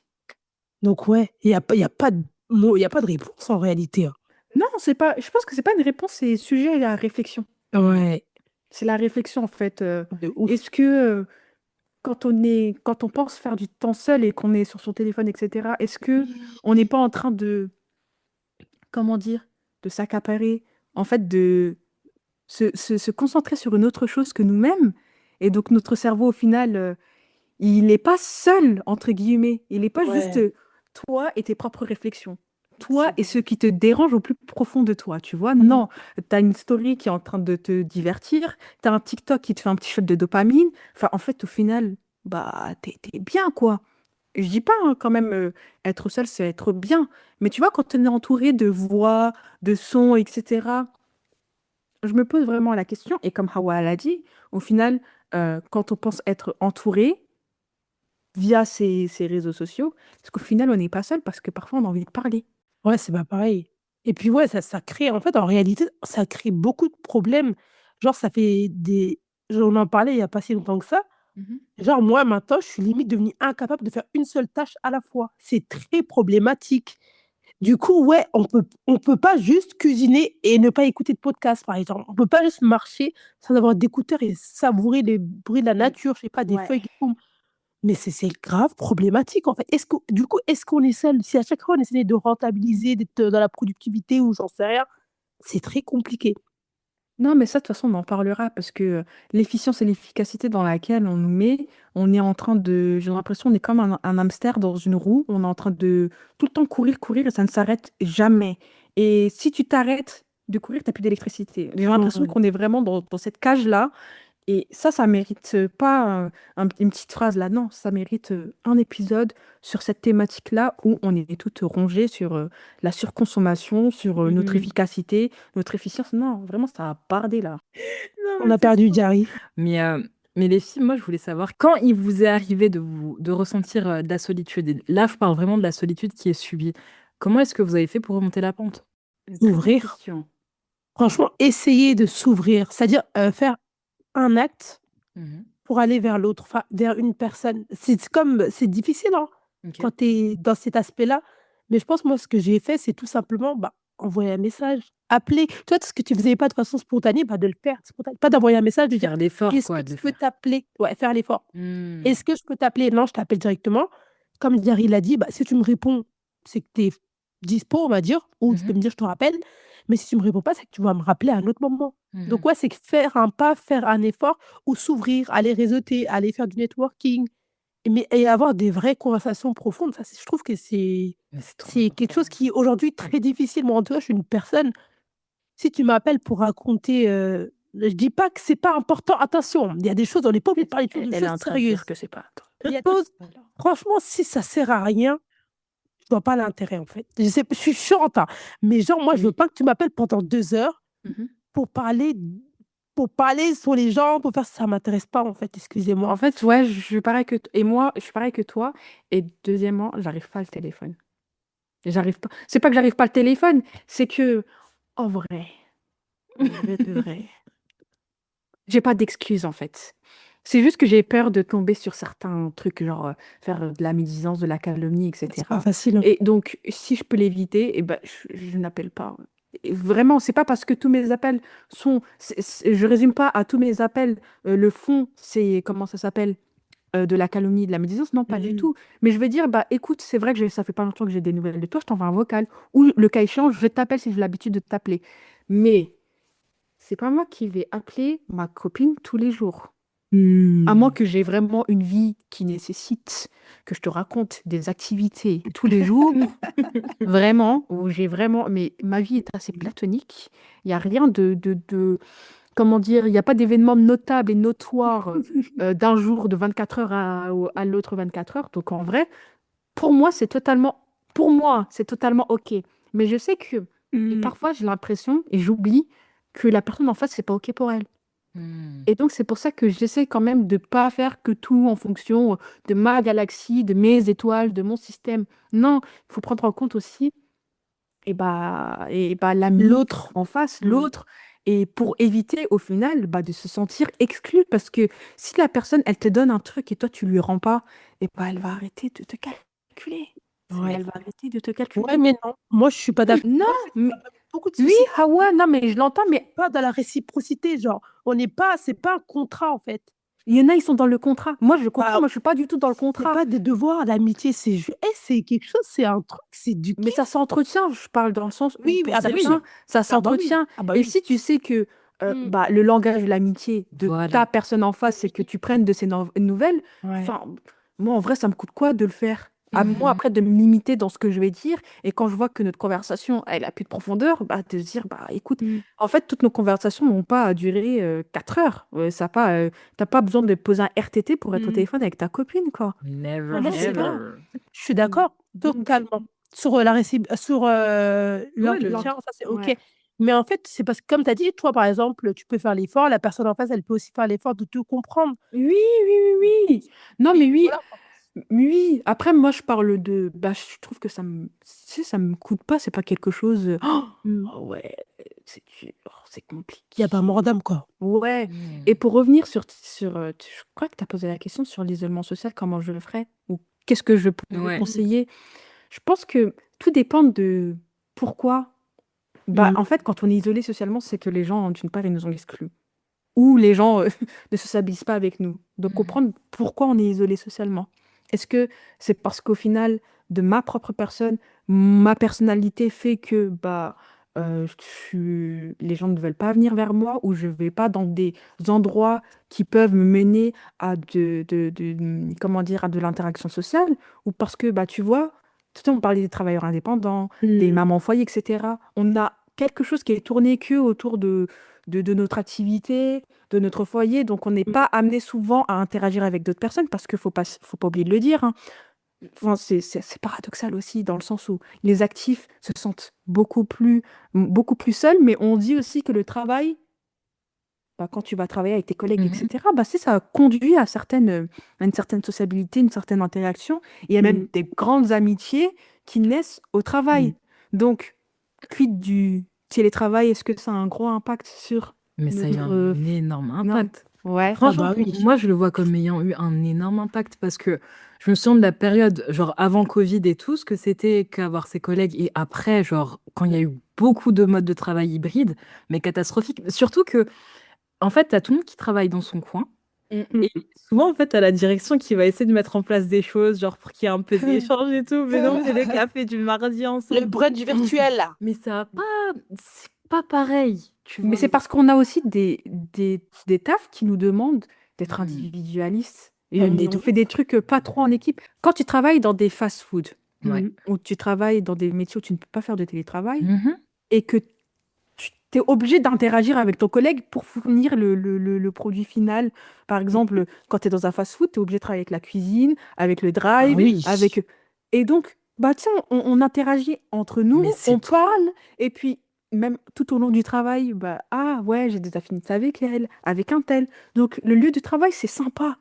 Donc ouais, il y a pas de mot, il y a pas de réponse en réalité, hein. Non, c'est pas. Je pense que c'est pas une réponse, c'est sujet à la réflexion. Ouais, C'est la réflexion en fait. de ouf. Est-ce que quand on pense faire du temps seul et qu'on est sur son téléphone, etc., est-ce que on n'est Oui. pas en train de, comment dire, de s'accaparer, en fait, de se concentrer sur une autre chose que nous-mêmes? Et donc notre cerveau, au final, il n'est pas seul, entre guillemets. Il n'est pas juste Ouais, toi et tes propres réflexions. Toi c'est et vrai. ce qui te dérange au plus profond de toi, tu vois? Mmh. Non, tu as une story qui est en train de te divertir, tu as un TikTok qui te fait un petit shot de dopamine. Enfin, en fait, au final, bah, t'es bien, quoi. Je dis pas hein, quand même, être seul, c'est être bien. Mais tu vois, quand on est entouré de voix, de sons, etc., je me pose vraiment la question. Et comme Hawa l'a dit, au final, quand on pense être entouré, via ces réseaux sociaux, parce qu'au final, on n'est pas seul parce que parfois on a envie de parler. Ouais, c'est pas pareil et puis ouais, ça crée en fait, en réalité, ça crée beaucoup de problèmes. Genre ça fait des on en parlait il y a pas si longtemps que ça. Mhm. Genre moi maintenant, je suis limite devenue incapable de faire une seule tâche à la fois. C'est très problématique. Du coup, ouais, on peut pas juste cuisiner et ne pas écouter de podcast, par exemple. On peut pas juste marcher sans avoir d'écouteurs et savourer les bruits de la Mm. nature, je sais pas, des Ouais. feuilles qui tombent. Mais c'est grave problématique, en fait. Est-ce qu'on est seul? Si à chaque fois on essaie de rentabiliser, d'être dans la productivité ou j'en sais rien, c'est très compliqué. Non, mais ça, de toute façon, on en parlera parce que l'efficience et l'efficacité dans laquelle on nous met, on est en train de, j'ai l'impression, on est comme un hamster dans une roue, on est en train de tout le temps courir, courir et ça ne s'arrête jamais. Et si tu t'arrêtes de courir, t'as plus d'électricité. J'ai l'impression Mmh. qu'on est vraiment dans cette cage-là et ça mérite pas une petite phrase là, non, ça mérite un épisode sur cette thématique-là où on est toutes rongées sur la surconsommation, sur notre Mmh. efficacité, notre efficience. Non, vraiment, ça a bardé là. Non, On mais a c'est perdu trop. Jarry. Mais les filles, moi, je voulais savoir quand il vous est arrivé de ressentir de la solitude. Et là, je parle vraiment de la solitude qui est subie. Comment est-ce que vous avez fait pour remonter la pente? Une très bonne S'ouvrir. question. Franchement, essayer de s'ouvrir, c'est-à-dire, faire un acte Mhm. pour aller vers l'autre, enfin, vers une personne. C'est difficile, hein, Ok. quand tu es dans cet aspect-là, mais je pense, moi, ce que j'ai fait, c'est tout simplement, bah, envoyer un message, appeler. Toi, ce que tu faisais pas de façon spontanée, bah, de le faire spontané. Pas d'envoyer un message, de dire: Faire l'effort, «Est-ce que quoi, de je le peux faire. t'appeler?» Ouais, faire l'effort. Hmm. «Est-ce que je peux t'appeler?» «Non, je t'appelle directement». Comme Diary l'a dit, bah, si tu me réponds, c'est que tu es dispo, on va dire, ou tu peux Mhm. me dire: «Je te rappelle», mais si tu me réponds pas, c'est que tu vas me rappeler à un autre moment. Mhm. Donc ouais, c'est que faire un pas, faire un effort ou s'ouvrir, aller réseauter, aller faire du networking, et avoir des vraies conversations profondes. Ça, c'est je trouve que Mais c'est trop c'est quelque chose important. qui est aujourd'hui très difficile. Moi, en tout cas, je suis une personne, si tu m'appelles pour raconter, je dis pas que c'est pas important, attention, il y a des choses, on n'est pas obligé de parler toujours de Elle est choses en train de dire sérieuses. que c'est pas. Il y a des choses, Voilà. franchement, si ça sert à rien, je vois pas l'intérêt, en fait. Je suis chiante, hein, mais genre, moi, je veux Oui. pas que tu m'appelles pendant 2 heures Mhm. pour parler pour parler sur les gens, pour faire ça m'intéresse pas, en fait, En excusez-moi. fait, ouais, je suis pareil et moi, je suis pareil que toi. Et deuxièmement, j'arrive pas le téléphone. J'arrive pas. C'est pas que j'arrive pas le téléphone, c'est que, en vrai de vrai, j'ai pas d'excuses en fait. C'est juste que j'ai peur de tomber sur certains trucs, genre faire de la médisance, de la calomnie, C'est pas etc. facile, hein. Et donc, si je peux l'éviter, eh ben, je n'appelle pas. Et vraiment, c'est pas parce que tous mes appels sont. Je résume pas à tous mes appels. Le fond, c'est comment ça s'appelle? De la calomnie, de la médisance, non, pas du Mmh. tout. Mais je veux dire, bah écoute, c'est vrai que ça fait pas longtemps que j'ai des nouvelles de toi, je t'envoie un vocal. Ou le cas échéant, je t'appelle si j'ai l'habitude de t'appeler. Mais c'est pas moi qui vais appeler ma copine tous les jours. À moins Mmh. que j'ai vraiment une vie qui nécessite que je te raconte des activités tous les jours, vraiment, où j'ai vraiment. Mais ma vie est assez platonique. Il n'y a rien de comment dire, il n'y a pas d'événement notable et notoire d'un jour de 24 heures à l'autre 24 heures. Donc en vrai, pour moi, c'est totalement OK. Mais je sais que, et Mmh. parfois j'ai l'impression, et j'oublie, que la personne en face, c'est pas OK pour elle. Hmm. Et donc c'est pour ça que j'essaie quand même de pas faire que tout en fonction de ma galaxie, de mes étoiles, de mon système. Non, il faut prendre en compte aussi l'ami L'autre. en face, Mmh. l'autre, et pour éviter au final de se sentir exclu, parce que si la personne, elle te donne un truc et toi, tu lui rends pas, elle va arrêter de te calculer. Ouais. Elle va arrêter de te Ouais, calculer. mais non, moi je suis pas d'accord. Non, Moi, en fait, ça mais me pose beaucoup de oui, soucis. Hawa, non, mais je l'entends, mais Pas dans la réciprocité, genre, on n'est pas c'est pas un contrat, en fait. il y en a, ils sont dans le contrat. Moi, je comprends, Bah, moi, je suis pas du tout dans le c'est contrat. pas des devoirs, l'amitié, c'est quelque chose, c'est un truc, c'est du Mais ça kiff. s'entretient, je parle dans le sens où Oui, oui, pour ah bah oui. certains, ça Ah bah oui, s'entretient. ah bah Et oui. si tu sais que Mmh. le langage de l'amitié de ta Voilà. personne en face, c'est que tu prennes de ses nouvelles, Ouais. enfin, moi en vrai, ça me coûte quoi de le faire? À moi Mhm. après de me limiter dans ce que je vais dire. Et quand je vois que notre conversation, elle a plus de profondeur, de se dire, bah écoute, Mmh. en fait, toutes nos conversations n'ont pas à durer 4 heures. T'as pas besoin de poser un RTT pour être au Mmh. téléphone avec ta copine, quoi. Never Voilà, c'est Juste ça. ça. ever. Je suis d'accord, Donc, totalement. Sur, sur, Ouais, l'entretien, ça c'est OK. ouais. Mais en fait, c'est parce que comme tu as dit, toi, par exemple, tu peux faire l'effort, la personne en face, elle peut aussi faire l'effort de te comprendre. Oui, oui, oui, oui. Non, Et mais oui, voilà. oui. Après, moi, je parle de. Bah, je trouve que ça me coûte pas. C'est pas quelque chose. Mmh. Oh, ouais, c'est dur, c'est Il y a pas mort compliqué. d'âme, quoi. Ouais. Et Hmm. pour revenir je crois que tu as posé la question sur l'isolement social, comment je le ferais, ou qu'est-ce que je pourrais Ouais. Mmh. conseiller. Je pense que tout dépend de pourquoi. Bah, Mmh. en fait, quand on est isolé socialement, c'est que les gens, d'une part, ils nous ont exclus. Ou les gens ne se stabilisent pas avec nous. Donc Mhm. comprendre pourquoi on est isolé socialement. Est-ce que c'est parce qu'au final, de ma propre personne, ma personnalité fait que les gens ne veulent pas venir vers moi ou je vais pas dans des endroits qui peuvent me mener à comment dire, à de l'interaction sociale ou parce que, bah, tu vois, tout à l'heure, on parlait des travailleurs indépendants, des Mmh. mamans au foyer, etc. On a quelque chose qui est tourné que autour de notre activité, de notre foyer, donc on n'est Mmh. pas amené souvent à interagir avec d'autres personnes parce qu'il faut pas oublier de le dire, hein. Enfin, c'est paradoxal aussi dans le sens où les actifs se sentent beaucoup plus seuls, mais on dit aussi que le travail, bah, quand tu vas travailler avec tes collègues, Mhm. etc., bah, ça conduit à une certaine sociabilité, une certaine interaction. Il y a même Mmh. des grandes amitiés qui naissent au Mmh. travail. Donc, quid du télétravail? Est-ce que ça a un gros impact sur Mais ça a eu notre... un énorme Non. impact. Ouais. Ah Franchement, bah oui. moi, je le vois comme ayant eu un énorme impact parce que je me souviens de la période, genre avant Covid et tout, ce que c'était qu'avoir ses collègues et après, genre, quand il y a eu beaucoup de modes de travail hybrides, mais catastrophiques. Surtout que, en fait, t'as tout le monde qui travaille dans son coin. Mmh. Et souvent, en fait, t'as la direction qui va essayer de mettre en place des choses, genre pour qu'il y ait un peu d'échange et tout. Mais non, c'est le café du mardi Le ensemble. brunch virtuel là. Mais ça a pas, c'est pas pareil, tu Mais vois. c'est parce qu'on a aussi des tafs qui nous demandent d'être Mm. individualistes. Et Mais on de fait des trucs pas trop en équipe. Quand tu travailles dans des fast-food, Ouais. Mmh. ou tu travailles dans des métiers où tu ne peux pas faire de télétravail, Mhm. et que tu es obligé d'interagir avec ton collègue pour fournir le produit final. Par exemple, quand tu es dans un fast-food, tu es obligé de travailler avec la cuisine, avec le Ah drive, oui. avec... Et donc, bah tiens, on interagit entre nous, Mais c'est on trop. parle, et puis même tout au long du travail, bah ah ouais, j'ai des affinités avec elle, avec un tel. Donc le lieu de travail, c'est sympa.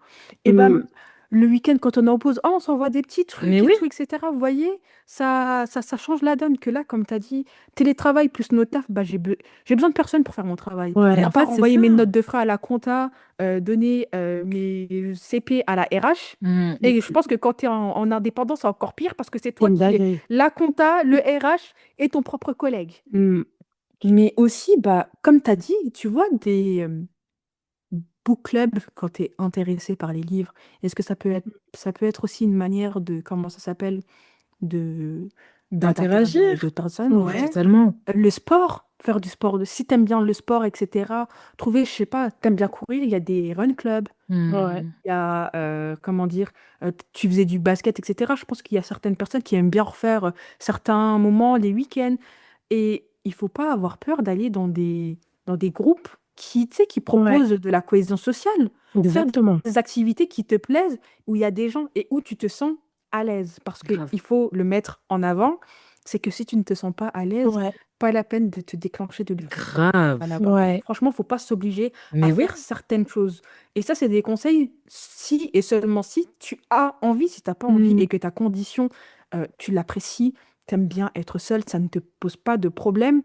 Et bah Mmh. le week-end, quand on est en pause, oh, on s'envoie des petits Mais trucs et oui. tout, etc. Vous voyez, ça change la donne que là, comme tu as dit, télétravail plus nos taf, bah, j'ai besoin de personne pour faire mon travail. Mais Ouais. en À part fait, c'est envoyer mes ça. notes de frais à la compta, donner mes CP à la RH. Mm. Mmh. Et je pense que quand tu es en indépendance, c'est encore pire parce que c'est C'est toi une qui es dinguerie. la compta, le RH et ton propre collègue. Mmh. Mais aussi, bah, comme tu as dit, tu vois, des book club quand tu es intéressé par les livres. Est-ce que ça peut être aussi une manière de, comment ça s'appelle, de d'interagir avec D'interagir. d'autres personnes, Ouais. ouais. Totalement. Le sport, faire du sport, si t'aimes bien le sport, etc. Trouver, je sais pas, t'aimes bien courir, il y a des run clubs, Ouais. Mm. il y a, comment dire, tu faisais du basket, etc. Je pense qu'il y a certaines personnes qui aiment bien refaire certains moments, les week-ends. Et il faut pas avoir peur d'aller dans des groupes qui, tu sais, qui Ouais. proposent de la cohésion sociale. Faire Exactement. des activités qui te plaisent, où il y a des gens et où tu te sens à l'aise. Parce Grave. qu'il faut le mettre en avant, c'est que si tu ne te sens pas à l'aise, Ouais. pas la peine de te déclencher de l'humour Grave. là-bas. Ouais. Franchement, faut pas s'obliger Mais à oui. faire certaines choses. Et ça, c'est des conseils si et seulement si tu as envie. Si tu n'as pas envie Mmh. et que ta condition, tu l'apprécies, tu aimes bien être seul, ça ne te pose pas de problème,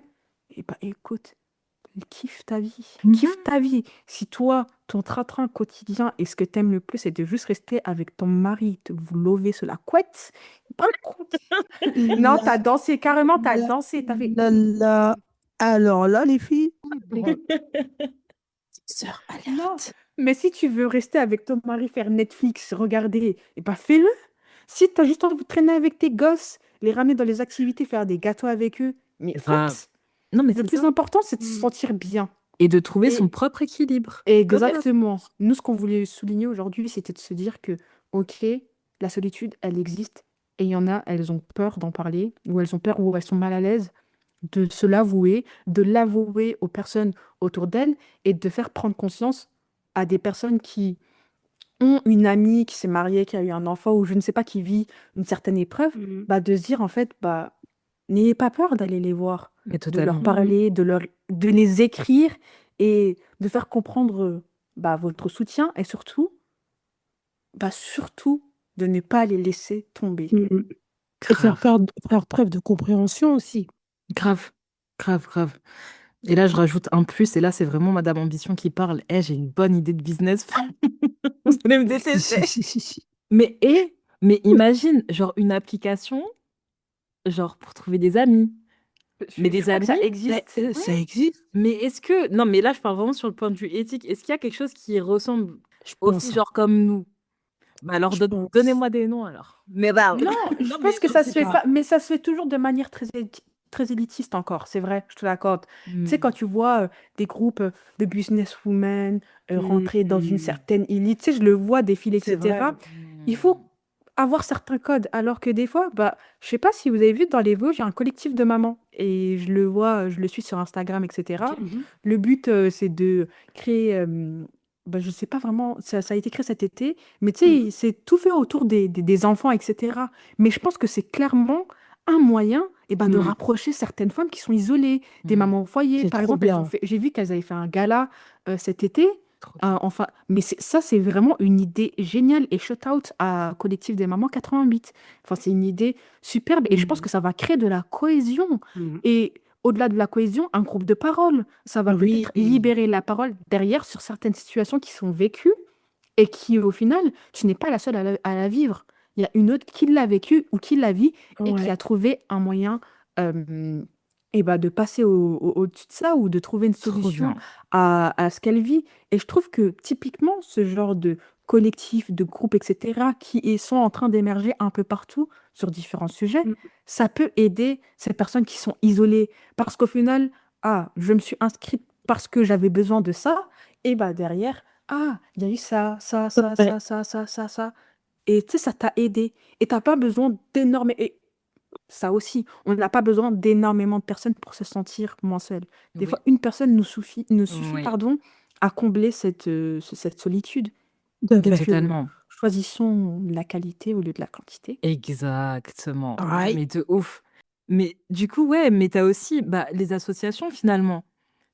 et bah écoute, kiffe ta vie. Kiffe Mhm. ta vie. Si toi, ton train-train quotidien et ce que tu aimes le plus, c'est de juste rester avec ton mari, de vous lever sur la couette, bah, écoute. Non, Là, t'as dansé, carrément, t'as là, dansé, t'as fait... là. Alors là, les filles, Bon, sœur non, alerte. mais si tu veux rester avec ton mari, faire Netflix, regarder, et bah fais-le. Si tu as juste envie de traîner avec tes gosses, les ramener dans les activités, faire des gâteaux avec eux, mais Grave. fonce. Non, mais Le c'est plus ça. important, c'est de se Mmh. sentir bien. Et de trouver son Et propre équilibre. Comme ça. exactement. Nous, ce qu'on voulait souligner aujourd'hui, c'était de se dire que, ok, la solitude, elle existe. Et il y en a, elles ont peur d'en parler, ou elles ont peur, ou elles sont mal à l'aise de se l'avouer, de l'avouer aux personnes autour d'elles, et de faire prendre conscience à des personnes qui ont une amie qui s'est mariée, qui a eu un enfant, ou je ne sais pas, qui vit une certaine épreuve, Mmh. bah, de se dire, en fait, bah, n'ayez pas peur d'aller les voir, Mais de leur totalement. Mmh. parler, de les écrire et de faire comprendre bah, votre soutien et surtout, bah, surtout, de ne pas les laisser tomber. Mmh. Et Grave. faire preuve de compréhension aussi. Grave. Grave, grave. Et là, je rajoute un plus, et là, c'est vraiment Madame Ambition qui parle. Eh, j'ai une bonne idée de business. Vous allez me détester. Mais, mais imagine, genre, une application, genre, pour trouver des amis. Mais Je des crois que ça amis, existe. Ça existe, mais est-ce que... Non, mais là, je parle vraiment sur le point de vue éthique. Est-ce qu'il y a quelque chose qui ressemble je aussi, pense, hein. genre, comme nous? Bah alors, Je pense. donnez-moi des noms, alors. Mais bah, Non, je Non, mais pense que je ça sais se fait pas. pas, mais ça se fait toujours de manière très, très élitiste encore, c'est vrai, je te l'accorde. Tu sais, Mmh. quand tu vois des groupes de businesswomen rentrer dans une Mmh. certaine élite, tu sais, je le vois défiler, C'est vrai. etc. Il Mmh. faut avoir certains codes, alors que des fois, bah, je sais pas si vous avez vu dans les Vosges, il y a un collectif de mamans, et je le vois, je le suis sur Instagram, etc. OK. Mmh. Le but, c'est de créer, bah, je sais pas vraiment, ça a été créé cet été, mais tu Mmh. sais, c'est tout fait autour des enfants, etc. Mais je pense que c'est clairement un moyen de Mmh. rapprocher certaines femmes qui sont isolées, des Mmh. mamans au foyer. C'est Par trop exemple, bien. j'ai vu qu'elles avaient fait un gala cet été. Trop bien. Enfin, mais ça, c'est vraiment une idée géniale et shout out à Collectif des Mamans 88. Enfin, c'est une idée superbe et je pense Mmh. que ça va créer de la cohésion. Mmh. Et au-delà de la cohésion, un groupe de parole. Ça va Oui. peut-être libérer la parole derrière sur certaines situations qui sont vécues et qui, au final, tu n'es pas la seule à la vivre. Il y a une autre qui l'a vécu ou qui l'a vit et qui Ouais. a trouvé un moyen de passer au-dessus de ça ou de trouver une Trop solution bien. à ce qu'elle vit. Et je trouve que typiquement, ce genre de collectif, de groupe, etc., sont en train d'émerger un peu partout sur différents sujets, Mmh. ça peut aider ces personnes qui sont isolées. Parce qu'au final, je me suis inscrite parce que j'avais besoin de ça, et derrière, il y a eu ça, ça, ça, Ouais. ça, ça, ça, ça, ça. Et tu sais, ça t'a aidé. Et t'as pas besoin d'énormément. Et ça aussi, on n'a pas besoin d'énormément de personnes pour se sentir moins seul. Des fois, Oui. une personne nous suffit, Oui. pardon, à combler cette solitude. Tout à Donc, fait. Totalement. choisissons la qualité au lieu de la quantité. Exactement. Ouais. Mais de ouf. Mais du coup, ouais, mais tu as aussi, les associations finalement.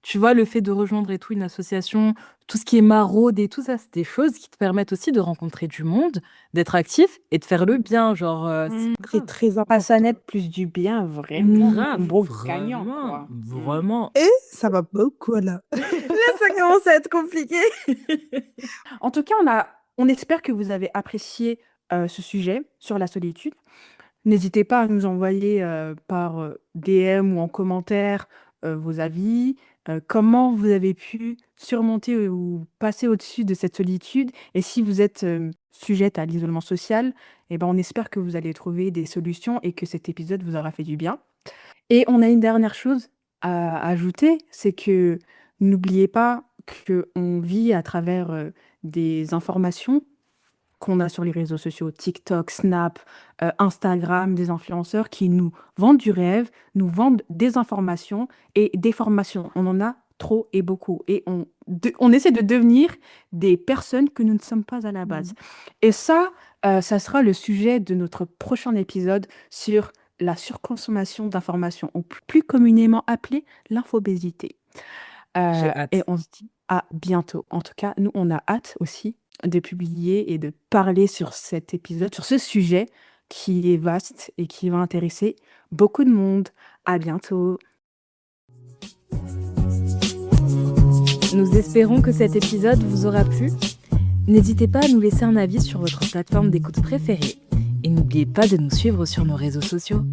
Tu vois, le fait de rejoindre et tout une association, tout ce qui est maraude et tout ça, c'est des choses qui te permettent aussi de rencontrer du monde, d'être actif et de faire le bien, genre, c'est C'est grave. très Pas ça important. net plus du bien, vraiment. Mmh. Grave, Combo gagnant, vraiment, quoi. vraiment. Et ça va beaucoup là. Là, ça commence à être compliqué. En tout cas, on espère que vous avez apprécié ce sujet sur la solitude. N'hésitez pas à nous envoyer par DM ou en commentaire vos avis, comment vous avez pu surmonter ou passer au-dessus de cette solitude. Et si vous êtes sujette à l'isolement social, on espère que vous allez trouver des solutions et que cet épisode vous aura fait du bien. Et on a une dernière chose à ajouter, c'est que n'oubliez pas qu'on vit à travers des informations qu'on a sur les réseaux sociaux, TikTok, Snap, Instagram, des influenceurs qui nous vendent du rêve, nous vendent des informations et des formations. On en a trop et beaucoup. Et on essaie de devenir des personnes que nous ne sommes pas à la base. Mmh. Et ça, ça sera le sujet de notre prochain épisode sur la surconsommation d'informations, ou plus communément appelée l'infobésité. J'ai Et hâte. on se dit à bientôt. En tout cas, nous, on a hâte aussi de publier et de parler sur cet épisode, sur ce sujet qui est vaste et qui va intéresser beaucoup de monde. À bientôt. Nous espérons que cet épisode vous aura plu. N'hésitez pas à nous laisser un avis sur votre plateforme d'écoute préférée et n'oubliez pas de nous suivre sur nos réseaux sociaux.